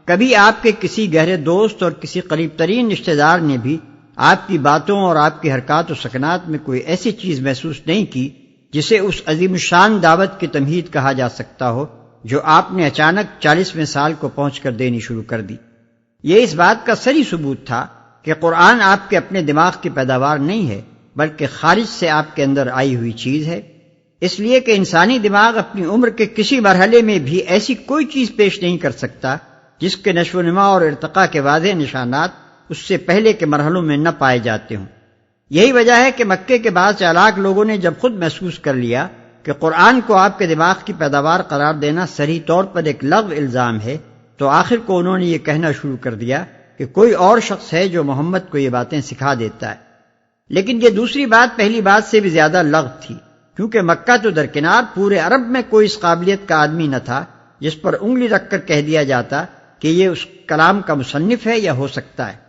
Speaker 3: کبھی آپ کے کسی گہرے دوست اور کسی قریب ترین رشتہ دار نے بھی آپ کی باتوں اور آپ کی حرکات و سکنات میں کوئی ایسی چیز محسوس نہیں کی جسے اس عظیم الشان دعوت کی تمہید کہا جا سکتا ہو جو آپ نے اچانک 40ویں سال کو پہنچ کر دینی شروع کر دی۔ یہ اس بات کا صریح ثبوت تھا کہ قرآن آپ کے اپنے دماغ کی پیداوار نہیں ہے بلکہ خارج سے آپ کے اندر آئی ہوئی چیز ہے، اس لیے کہ انسانی دماغ اپنی عمر کے کسی مرحلے میں بھی ایسی کوئی چیز پیش نہیں کر سکتا جس کے نشو و نما اور ارتقاء کے واضح نشانات اس سے پہلے کے مرحلوں میں نہ پائے جاتے ہوں۔ یہی وجہ ہے کہ مکے کے بعض چالاک لوگوں نے جب خود محسوس کر لیا کہ قرآن کو آپ کے دماغ کی پیداوار قرار دینا صریح طور پر ایک لغو الزام ہے، تو آخر کو انہوں نے یہ کہنا شروع کر دیا کہ کوئی اور شخص ہے جو محمد کو یہ باتیں سکھا دیتا ہے۔ لیکن یہ دوسری بات پہلی بات سے بھی زیادہ لغو تھی، کیونکہ مکہ تو درکنار پورے عرب میں کوئی اس قابلیت کا آدمی نہ تھا جس پر انگلی رکھ کر کہہ دیا جاتا کہ یہ اس کلام کا مصنف ہے یا ہو سکتا ہے۔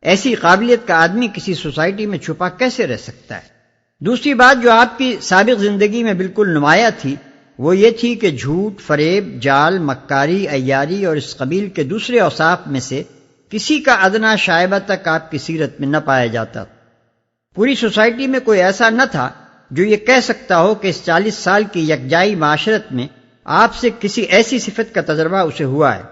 Speaker 3: ایسی قابلیت کا آدمی کسی سوسائٹی میں چھپا کیسے رہ سکتا ہے؟ دوسری بات جو آپ کی سابق زندگی میں بالکل نمایاں تھی وہ یہ تھی کہ جھوٹ، فریب، جال، مکاری، عیاری اور اس قبیل کے دوسرے اوصاف میں سے کسی کا ادنا شائبہ تک آپ کی سیرت میں نہ پایا جاتا۔ پوری سوسائٹی میں کوئی ایسا نہ تھا جو یہ کہہ سکتا ہو کہ اس 40 سال کی یکجائی معاشرت میں آپ سے کسی ایسی صفت کا تجربہ اسے ہوا ہے۔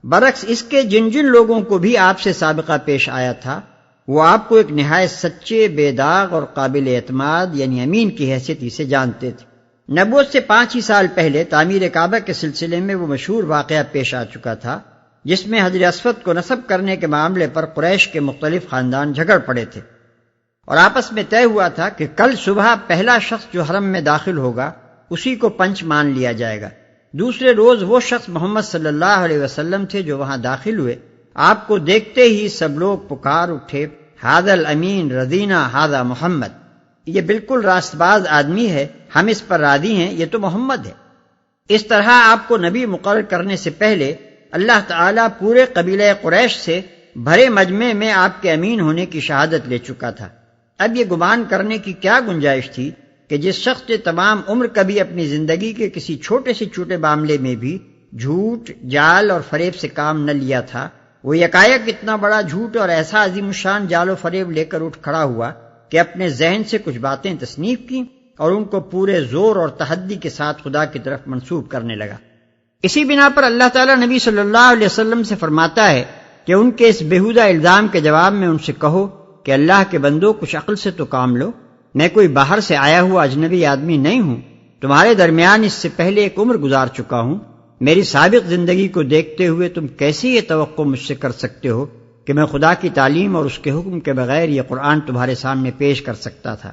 Speaker 3: برعکس اس کے جن جن لوگوں کو بھی آپ سے سابقہ پیش آیا تھا وہ آپ کو ایک نہایت سچے، بے داغ اور قابل اعتماد یعنی امین کی حیثیت ہی سے جانتے تھے۔ نبوت سے 5 ہی سال پہلے تعمیر کعبہ کے سلسلے میں وہ مشہور واقعہ پیش آ چکا تھا جس میں حجر اسود کو نصب کرنے کے معاملے پر قریش کے مختلف خاندان جھگڑ پڑے تھے، اور آپس میں طے ہوا تھا کہ کل صبح پہلا شخص جو حرم میں داخل ہوگا اسی کو پنچ مان لیا جائے گا۔ دوسرے روز وہ شخص محمد صلی اللہ علیہ وسلم تھے جو وہاں داخل ہوئے۔ آپ کو دیکھتے ہی سب لوگ پکار اٹھے، ھذا الامین رضینا ھذا محمد، یہ بالکل راست باز آدمی ہے، ہم اس پر راضی ہیں، یہ تو محمد ہے۔ اس طرح آپ کو نبی مقرر کرنے سے پہلے اللہ تعالیٰ پورے قبیلہ قریش سے بھرے مجمع میں آپ کے امین ہونے کی شہادت لے چکا تھا۔ اب یہ گمان کرنے کی کیا گنجائش تھی کہ جس شخص نے تمام عمر کبھی اپنی زندگی کے کسی چھوٹے سے چھوٹے معاملے میں بھی جھوٹ، جال اور فریب سے کام نہ لیا تھا، وہ یکایک اتنا بڑا جھوٹ اور ایسا عظیم الشان جال و فریب لے کر اٹھ کھڑا ہوا کہ اپنے ذہن سے کچھ باتیں تصنیف کی اور ان کو پورے زور اور تحدی کے ساتھ خدا کی طرف منسوب کرنے لگا۔ اسی بنا پر اللہ تعالیٰ نبی صلی اللہ علیہ وسلم سے فرماتا ہے کہ ان کے اس بےہودہ الزام کے جواب میں ان سے کہو کہ اللہ کے بندو کچھ عقل سے تو کام لو، میں کوئی باہر سے آیا ہوا اجنبی آدمی نہیں ہوں، تمہارے درمیان اس سے پہلے ایک عمر گزار چکا ہوں، میری سابق زندگی کو دیکھتے ہوئے تم کیسے یہ توقع مجھ سے کر سکتے ہو کہ میں خدا کی تعلیم اور اس کے حکم کے بغیر یہ قرآن تمہارے سامنے پیش کر سکتا تھا۔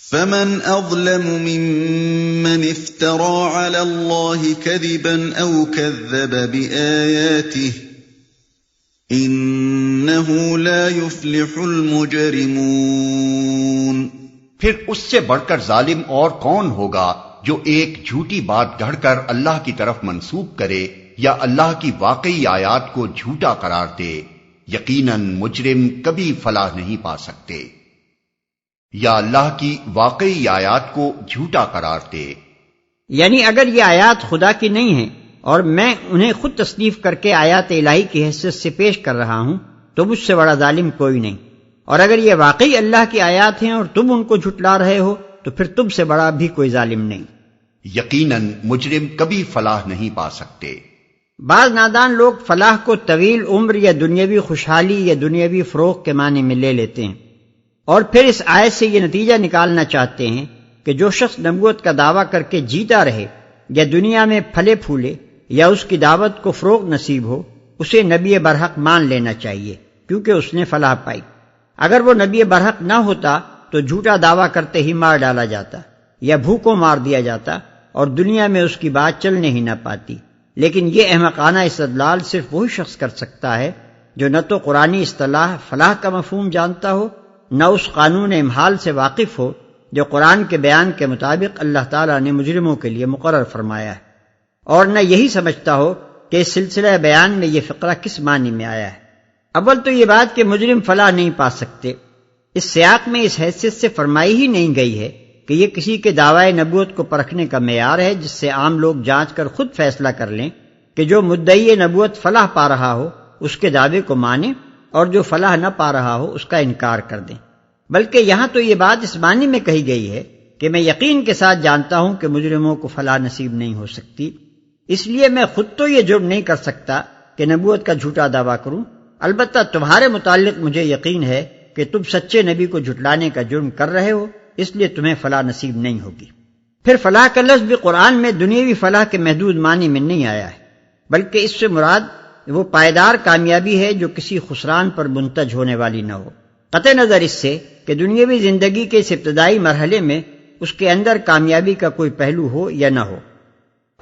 Speaker 1: فمن اظلم ممن افترى على الله كذبا او كذب بآياته انه لا يفلح المجرمون۔
Speaker 2: پھر اس سے بڑھ کر ظالم اور کون ہوگا جو ایک جھوٹی بات گھڑ کر اللہ کی طرف منسوب کرے یا اللہ کی واقعی آیات کو جھوٹا قرار دے۔ یقیناً مجرم کبھی فلاح نہیں پا سکتے۔ یا اللہ کی واقعی آیات کو جھوٹا قرار دے،
Speaker 3: یعنی اگر یہ آیات خدا کی نہیں ہیں اور میں انہیں خود تصنیف کر کے آیات الہی کی حیثیت سے پیش کر رہا ہوں تو مجھ سے بڑا ظالم کوئی نہیں، اور اگر یہ واقعی اللہ کی آیات ہیں اور تم ان کو جھٹلا رہے ہو تو پھر تم سے بڑا بھی کوئی ظالم نہیں۔
Speaker 2: یقیناً مجرم کبھی فلاح نہیں پا سکتے۔
Speaker 3: بعض نادان لوگ فلاح کو طویل عمر یا دنیاوی خوشحالی یا دنیاوی فروغ کے معنی میں لے لیتے ہیں، اور پھر اس آیت سے یہ نتیجہ نکالنا چاہتے ہیں کہ جو شخص نبوت کا دعویٰ کر کے جیتا رہے یا دنیا میں پھلے پھولے یا اس کی دعوت کو فروغ نصیب ہو اسے نبی برحق مان لینا چاہیے کیونکہ اس نے فلاح پائی۔ اگر وہ نبی برحق نہ ہوتا تو جھوٹا دعویٰ کرتے ہی مار ڈالا جاتا یا بھوکوں مار دیا جاتا اور دنیا میں اس کی بات چلنے ہی نہ پاتی۔ لیکن یہ احمقانہ استدلال صرف وہی شخص کر سکتا ہے جو نہ تو قرآنی اصطلاح فلاح کا مفہوم جانتا ہو، نہ اس قانون امحال سے واقف ہو جو قرآن کے بیان کے مطابق اللہ تعالیٰ نے مجرموں کے لیے مقرر فرمایا ہے، اور نہ یہی سمجھتا ہو کہ اس سلسلہ بیان میں یہ فقرہ کس معنی میں آیا ہے۔ اول تو یہ بات کہ مجرم فلاح نہیں پا سکتے اس سیاق میں اس حیثیت سے فرمائی ہی نہیں گئی ہے کہ یہ کسی کے دعوی نبوت کو پرکھنے کا معیار ہے جس سے عام لوگ جانچ کر خود فیصلہ کر لیں کہ جو مدعی نبوت فلاح پا رہا ہو اس کے دعوے کو مانیں اور جو فلاح نہ پا رہا ہو اس کا انکار کر دیں، بلکہ یہاں تو یہ بات اس معنی میں کہی گئی ہے کہ میں یقین کے ساتھ جانتا ہوں کہ مجرموں کو فلاح نصیب نہیں ہو سکتی، اس لیے میں خود تو یہ جرم نہیں کر سکتا کہ نبوت کا جھوٹا دعویٰ کروں، البتہ تمہارے متعلق مجھے یقین ہے کہ تم سچے نبی کو جھٹلانے کا جرم کر رہے ہو، اس لیے تمہیں فلاح نصیب نہیں ہوگی۔ پھر فلاح کا لفظ بھی قرآن میں دنیاوی فلاح کے محدود معنی میں نہیں آیا ہے، بلکہ اس سے مراد وہ پائیدار کامیابی ہے جو کسی خسران پر منتج ہونے والی نہ ہو، قطع نظر اس سے کہ دنیاوی زندگی کے اس ابتدائی مرحلے میں اس کے اندر کامیابی کا کوئی پہلو ہو یا نہ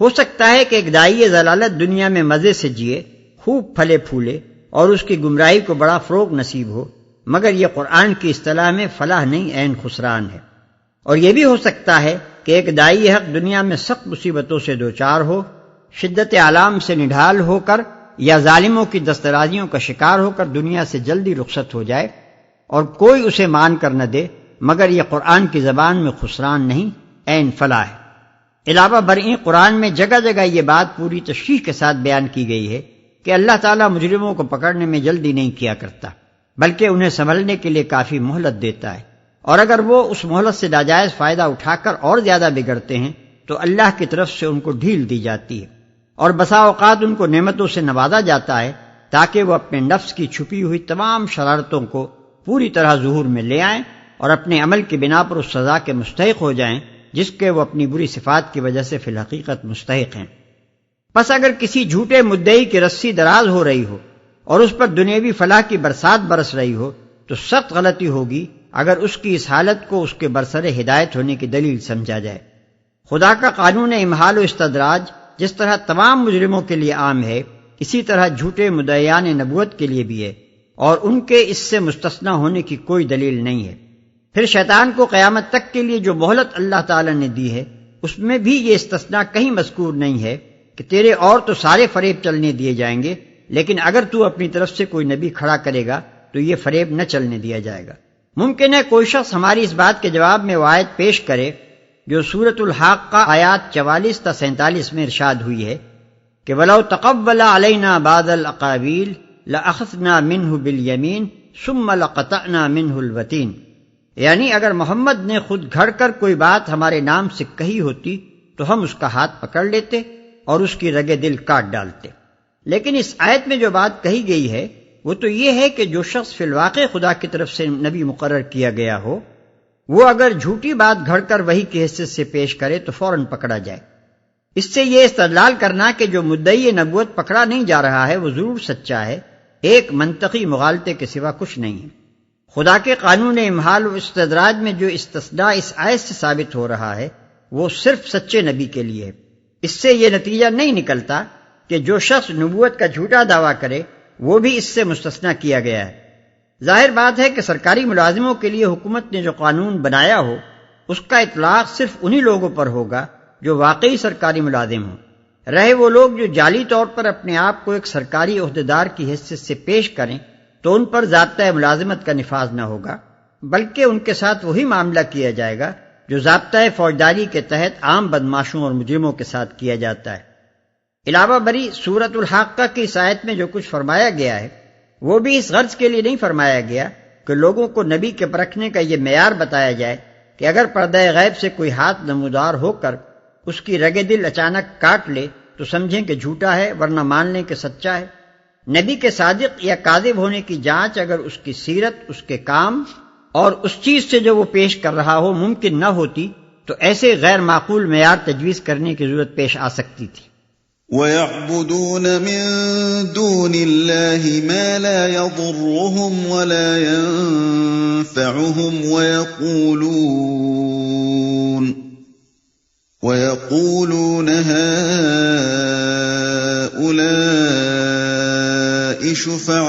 Speaker 3: ہو سکتا ہے کہ ایک داعی ضلالت دنیا میں مزے سے جیے، خوب پھلے پھولے اور اس کی گمراہی کو بڑا فروغ نصیب ہو، مگر یہ قرآن کی اصطلاح میں فلاح نہیں، عین خسران ہے۔ اور یہ بھی ہو سکتا ہے کہ ایک داعی حق دنیا میں سخت مصیبتوں سے دوچار ہو، شدت آلام سے نڈھال ہو کر یا ظالموں کی دسترازیوں کا شکار ہو کر دنیا سے جلدی رخصت ہو جائے اور کوئی اسے مان کر نہ دے، مگر یہ قرآن کی زبان میں خسران نہیں، عین فلاح ہے۔ علاوہ برئیں قرآن میں جگہ جگہ یہ بات پوری تشریح کے ساتھ بیان کی گئی ہے کہ اللہ تعالیٰ مجرموں کو پکڑنے میں جلدی نہیں کیا کرتا، بلکہ انہیں سنبھلنے کے لیے کافی مہلت دیتا ہے، اور اگر وہ اس مہلت سے ناجائز فائدہ اٹھا کر اور زیادہ بگڑتے ہیں تو اللہ کی طرف سے ان کو ڈھیل دی جاتی ہے، اور بسا اوقات ان کو نعمتوں سے نوازا جاتا ہے تاکہ وہ اپنے نفس کی چھپی ہوئی تمام شرارتوں کو پوری طرح ظہور میں لے آئیں اور اپنے عمل کی بنا پر اس سزا کے مستحق ہو جائیں جس کے وہ اپنی بری صفات کی وجہ سے فی الحقیقت مستحق ہیں۔ پس اگر کسی جھوٹے مدعی کی رسی دراز ہو رہی ہو اور اس پر دنیاوی فلاح کی برسات برس رہی ہو تو سخت غلطی ہوگی اگر اس کی اس حالت کو اس کے برسر ہدایت ہونے کی دلیل سمجھا جائے۔ خدا کا قانون امہال و استدراج جس طرح تمام مجرموں کے لیے عام ہے، اسی طرح جھوٹے مدعیان نبوت کے لیے بھی ہے، اور ان کے اس سے مستثنی ہونے کی کوئی دلیل نہیں ہے۔ پھر شیطان کو قیامت تک کے لیے جو مہلت اللہ تعالی نے دی ہے، اس میں بھی یہ استثناء کہیں مذکور نہیں ہے کہ تیرے اور تو سارے فریب چلنے دیے جائیں گے، لیکن اگر تو اپنی طرف سے کوئی نبی کھڑا کرے گا تو یہ فریب نہ چلنے دیا جائے گا۔ ممکن ہے کوئی شخص ہماری اس بات کے جواب میں وہ آیت پیش کرے جو سورۃ الحاقہ آیات 44 تا 47 میں ارشاد ہوئی ہے کہ وَلَوْ تَقَوَّلَ عَلَيْنَا بَعْضَ الْأَقَاوِيلِ لَأَخَذْنَا مِنْهُ بِالْيَمِينِ ثُمَّ لَقَطَعْنَا مِنْهُ الْوَتِينَ، یعنی اگر محمد نے خود گھڑ کر کوئی بات ہمارے نام سے کہی ہوتی تو ہم اس کا ہاتھ پکڑ لیتے اور اس کی رگے دل کاٹ ڈالتے۔ لیکن اس آیت میں جو بات کہی گئی ہے وہ تو یہ ہے کہ جو شخص فی الواقع خدا کی طرف سے نبی مقرر کیا گیا ہو، وہ اگر جھوٹی بات گھڑ کر وحی کی حیثیت سے پیش کرے تو فوراً پکڑا جائے۔ اس سے یہ استدلال کرنا کہ جو مدعی نبوت پکڑا نہیں جا رہا ہے وہ ضرور سچا ہے، ایک منطقی مغالطے کے سوا کچھ نہیں ہے۔ خدا کے قانون امہال و استدراج میں جو استثناء اس آیت سے ثابت ہو رہا ہے وہ صرف سچے نبی کے لیے ہے۔ اس سے یہ نتیجہ نہیں نکلتا کہ جو شخص نبوت کا جھوٹا دعویٰ کرے وہ بھی اس سے مستثنیٰ کیا گیا ہے۔ ظاہر بات ہے کہ سرکاری ملازموں کے لیے حکومت نے جو قانون بنایا ہو اس کا اطلاق صرف انہی لوگوں پر ہوگا جو واقعی سرکاری ملازم ہوں۔ رہے وہ لوگ جو جعلی طور پر اپنے آپ کو ایک سرکاری عہدیدار کی حیثیت سے پیش کریں تو ان پر ضابطۂ ملازمت کا نفاذ نہ ہوگا، بلکہ ان کے ساتھ وہی معاملہ کیا جائے گا جو ضابطۂ فوجداری کے تحت عام بدماشوں اور مجرموں کے ساتھ کیا جاتا ہے۔ علاوہ بری سورۃ الحاقہ کی اس آیت میں جو کچھ فرمایا گیا ہے وہ بھی اس غرض کے لیے نہیں فرمایا گیا کہ لوگوں کو نبی کے پرکھنے کا یہ معیار بتایا جائے کہ اگر پردہ غیب سے کوئی ہاتھ نمودار ہو کر اس کی رگے دل اچانک کاٹ لے تو سمجھیں کہ جھوٹا ہے، ورنہ مان لیں کہ سچا ہے۔ نبی کے صادق یا کاذب ہونے کی جانچ اگر اس کی سیرت، اس کے کام اور اس چیز سے جو وہ پیش کر رہا ہو ممکن نہ ہوتی تو ایسے غیر معقول معیار تجویز کرنے کی ضرورت پیش آ سکتی تھی۔
Speaker 1: وَيَعْبُدُونَ مِن دُونِ اللَّهِ مَا لَا يَضُرُّهُمْ وَلَا يَنفَعُهُمْ وَيَقُولُونَ هَؤُلَاءِ شُفَعَاؤُنَا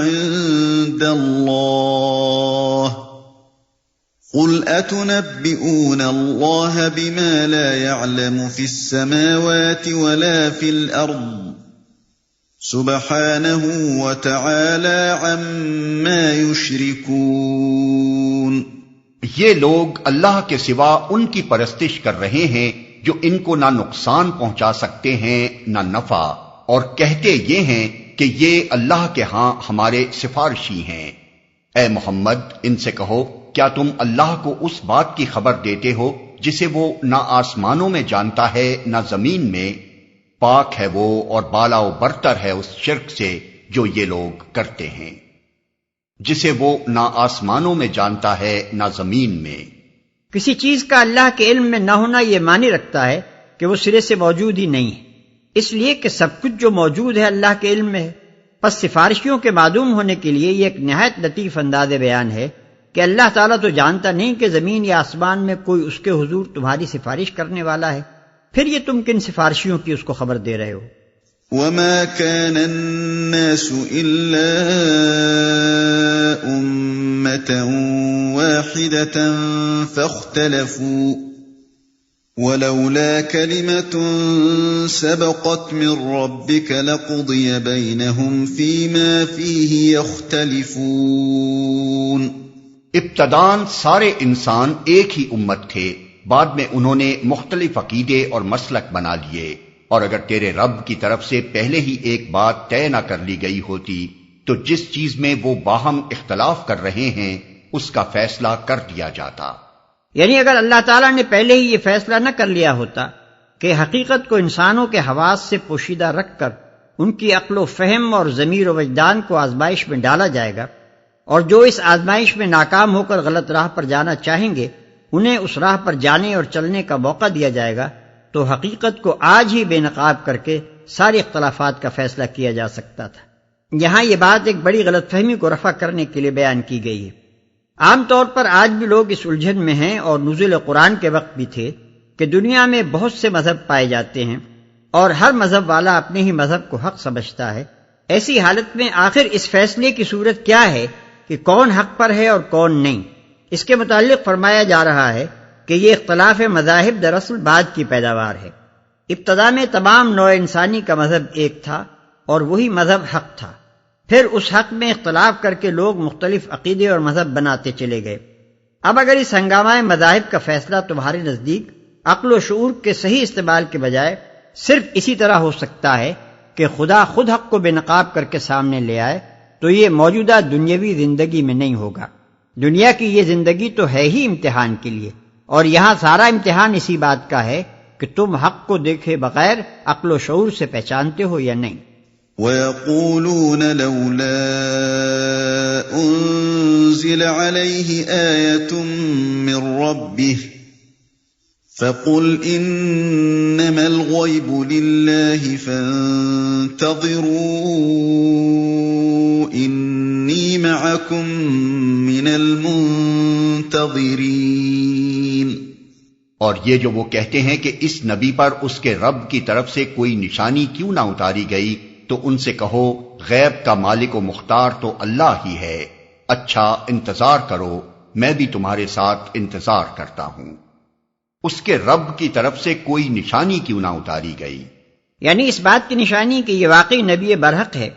Speaker 1: عِندَ اللَّهِ قُلْ أَتُنَبِّئُونَ اللَّهَ بِمَا لَا يَعْلَمُ فِي السَّمَاوَاتِ وَلَا فِي الْأَرْضِ سُبْحَانَهُ وَتَعَالَى عَمَّا يُشْرِكُونَ۔
Speaker 2: یہ لوگ اللہ کے سوا ان کی پرستش کر رہے ہیں جو ان کو نہ نقصان پہنچا سکتے ہیں نہ نفع، اور کہتے یہ ہیں کہ یہ اللہ کے ہاں ہمارے سفارشی ہیں۔ اے محمد ان سے کہو، کیا تم اللہ کو اس بات کی خبر دیتے ہو جسے وہ نہ آسمانوں میں جانتا ہے نہ زمین میں؟ پاک ہے وہ اور بالا و برتر ہے اس شرک سے جو یہ لوگ کرتے ہیں، جسے وہ نہ آسمانوں میں جانتا ہے نہ زمین میں۔
Speaker 3: کسی چیز کا اللہ کے علم میں نہ ہونا یہ معنی رکھتا ہے کہ وہ سرے سے موجود ہی نہیں ہے، اس لیے کہ سب کچھ جو موجود ہے اللہ کے علم میں ہے۔ پس سفارشیوں کے معدوم ہونے کے لیے یہ ایک نہایت لطیف انداز بیان ہے کہ اللہ تعالیٰ تو جانتا نہیں کہ زمین یا آسمان میں کوئی اس کے حضور تمہاری سفارش کرنے والا ہے، پھر یہ تم کن سفارشیوں کی اس کو خبر دے رہے ہو؟
Speaker 1: وما كان الناس إلا أمة واحدة فاختلفوا ولولا كلمة سبقت من ربك لقضي بينهم فيما فيه يختلفون۔
Speaker 2: ابتداً سارے انسان ایک ہی امت تھے، بعد میں انہوں نے مختلف عقیدے اور مسلک بنا لیے، اور اگر تیرے رب کی طرف سے پہلے ہی ایک بات طے نہ کر لی گئی ہوتی تو جس چیز میں وہ باہم اختلاف کر رہے ہیں اس کا فیصلہ کر دیا جاتا۔
Speaker 3: یعنی اگر اللہ تعالیٰ نے پہلے ہی یہ فیصلہ نہ کر لیا ہوتا کہ حقیقت کو انسانوں کے حواس سے پوشیدہ رکھ کر ان کی عقل و فہم اور ضمیر و وجدان کو آزمائش میں ڈالا جائے گا، اور جو اس آزمائش میں ناکام ہو کر غلط راہ پر جانا چاہیں گے انہیں اس راہ پر جانے اور چلنے کا موقع دیا جائے گا، تو حقیقت کو آج ہی بے نقاب کر کے سارے اختلافات کا فیصلہ کیا جا سکتا تھا۔ یہاں یہ بات ایک بڑی غلط فہمی کو رفع کرنے کے لیے بیان کی گئی ہے۔ عام طور پر آج بھی لوگ اس الجھن میں ہیں، اور نزول قرآن کے وقت بھی تھے، کہ دنیا میں بہت سے مذہب پائے جاتے ہیں اور ہر مذہب والا اپنے ہی مذہب کو حق سمجھتا ہے۔ ایسی حالت میں آخر اس فیصلے کی صورت کیا ہے کہ کون حق پر ہے اور کون نہیں؟ اس کے متعلق فرمایا جا رہا ہے کہ یہ اختلاف مذاہب دراصل بعد کی پیداوار ہے۔ ابتدا میں تمام نوع انسانی کا مذہب ایک تھا اور وہی مذہب حق تھا، پھر اس حق میں اختلاف کر کے لوگ مختلف عقیدے اور مذہب بناتے چلے گئے۔ اب اگر اس ہنگامہ مذاہب کا فیصلہ تمہارے نزدیک عقل و شعور کے صحیح استعمال کے بجائے صرف اسی طرح ہو سکتا ہے کہ خدا خود حق کو بے نقاب کر کے سامنے لے آئے، تو یہ موجودہ دنیاوی زندگی میں نہیں ہوگا۔ دنیا کی یہ زندگی تو ہے ہی امتحان کے لیے، اور یہاں سارا امتحان اسی بات کا ہے کہ تم حق کو دیکھے بغیر عقل و شعور سے پہچانتے ہو یا نہیں۔
Speaker 1: وَيَقُولُونَ لَوْلَا أُنزِلَ عَلَيْهِ آيَةٌ مِّن رَّبِّهِ فَقُلْ إِنَّمَا الْغَيْبُ لِلَّهِ فَانتَظِرُوا إِنِّي مَعَكُم مِّنَ الْمُنتَظِرِينَ۔
Speaker 2: اور یہ جو وہ کہتے ہیں کہ اس نبی پر اس کے رب کی طرف سے کوئی نشانی کیوں نہ اتاری گئی، تو ان سے کہو غیب کا مالک و مختار تو اللہ ہی ہے، اچھا انتظار کرو، میں بھی تمہارے ساتھ انتظار کرتا ہوں۔ اس کے رب کی طرف سے کوئی نشانی کیوں نہ اتاری گئی؟
Speaker 3: یعنی اس بات کی نشانی کہ یہ واقعی نبی برحق ہے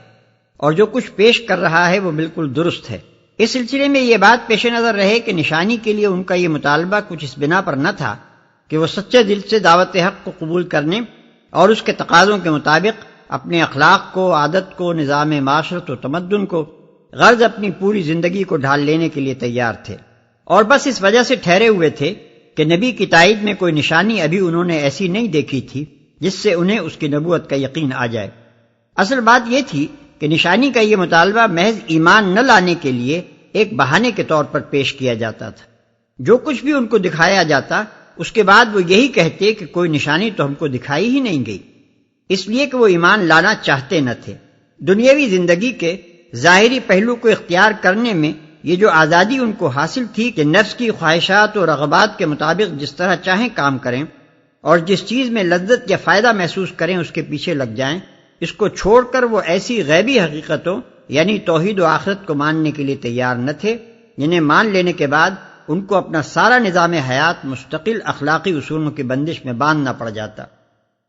Speaker 3: اور جو کچھ پیش کر رہا ہے وہ بالکل درست ہے۔ اس سلسلے میں یہ بات پیش نظر رہے کہ نشانی کے لیے ان کا یہ مطالبہ کچھ اس بنا پر نہ تھا کہ وہ سچے دل سے دعوت حق کو قبول کرنے اور اس کے تقاضوں کے مطابق اپنے اخلاق کو، عادت کو، نظام معاشرت و تمدن کو، غرض اپنی پوری زندگی کو ڈھال لینے کے لیے تیار تھے، اور بس اس وجہ سے ٹھہرے ہوئے تھے کہ نبی کی تائید میں کوئی نشانی ابھی انہوں نے ایسی نہیں دیکھی تھی جس سے انہیں اس کی نبوت کا یقین آ جائے۔ اصل بات یہ تھی کہ نشانی کا یہ مطالبہ محض ایمان نہ لانے کے لیے ایک بہانے کے طور پر پیش کیا جاتا تھا۔ جو کچھ بھی ان کو دکھایا جاتا اس کے بعد وہ یہی کہتے کہ کوئی نشانی تو ہم کو دکھائی ہی نہیں گئی، اس لیے کہ وہ ایمان لانا چاہتے نہ تھے۔ دنیاوی زندگی کے ظاہری پہلو کو اختیار کرنے میں یہ جو آزادی ان کو حاصل تھی کہ نفس کی خواہشات و رغبات کے مطابق جس طرح چاہیں کام کریں اور جس چیز میں لذت یا فائدہ محسوس کریں اس کے پیچھے لگ جائیں، اس کو چھوڑ کر وہ ایسی غیبی حقیقتوں یعنی توحید و آخرت کو ماننے کے لیے تیار نہ تھے جنہیں مان لینے کے بعد ان کو اپنا سارا نظام حیات مستقل اخلاقی اصولوں کی بندش میں باندھنا پڑ جاتا۔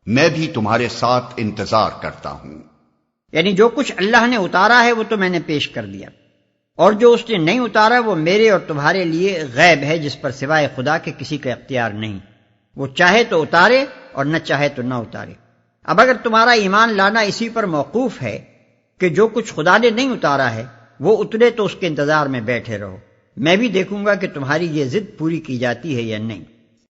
Speaker 2: میں بھی تمہارے ساتھ انتظار کرتا ہوں،
Speaker 3: یعنی جو کچھ اللہ نے اتارا ہے وہ تو میں نے پیش کر دیا، اور جو اس نے نہیں اتارا وہ میرے اور تمہارے لیے غیب ہے جس پر سوائے خدا کے کسی کا اختیار نہیں۔ وہ چاہے تو اتارے اور نہ چاہے تو نہ اتارے۔ اب اگر تمہارا ایمان لانا اسی پر موقوف ہے کہ جو کچھ خدا نے نہیں اتارا ہے وہ اترے تو اس کے انتظار میں بیٹھے رہو، میں بھی دیکھوں گا کہ تمہاری یہ ضد پوری کی جاتی ہے یا نہیں۔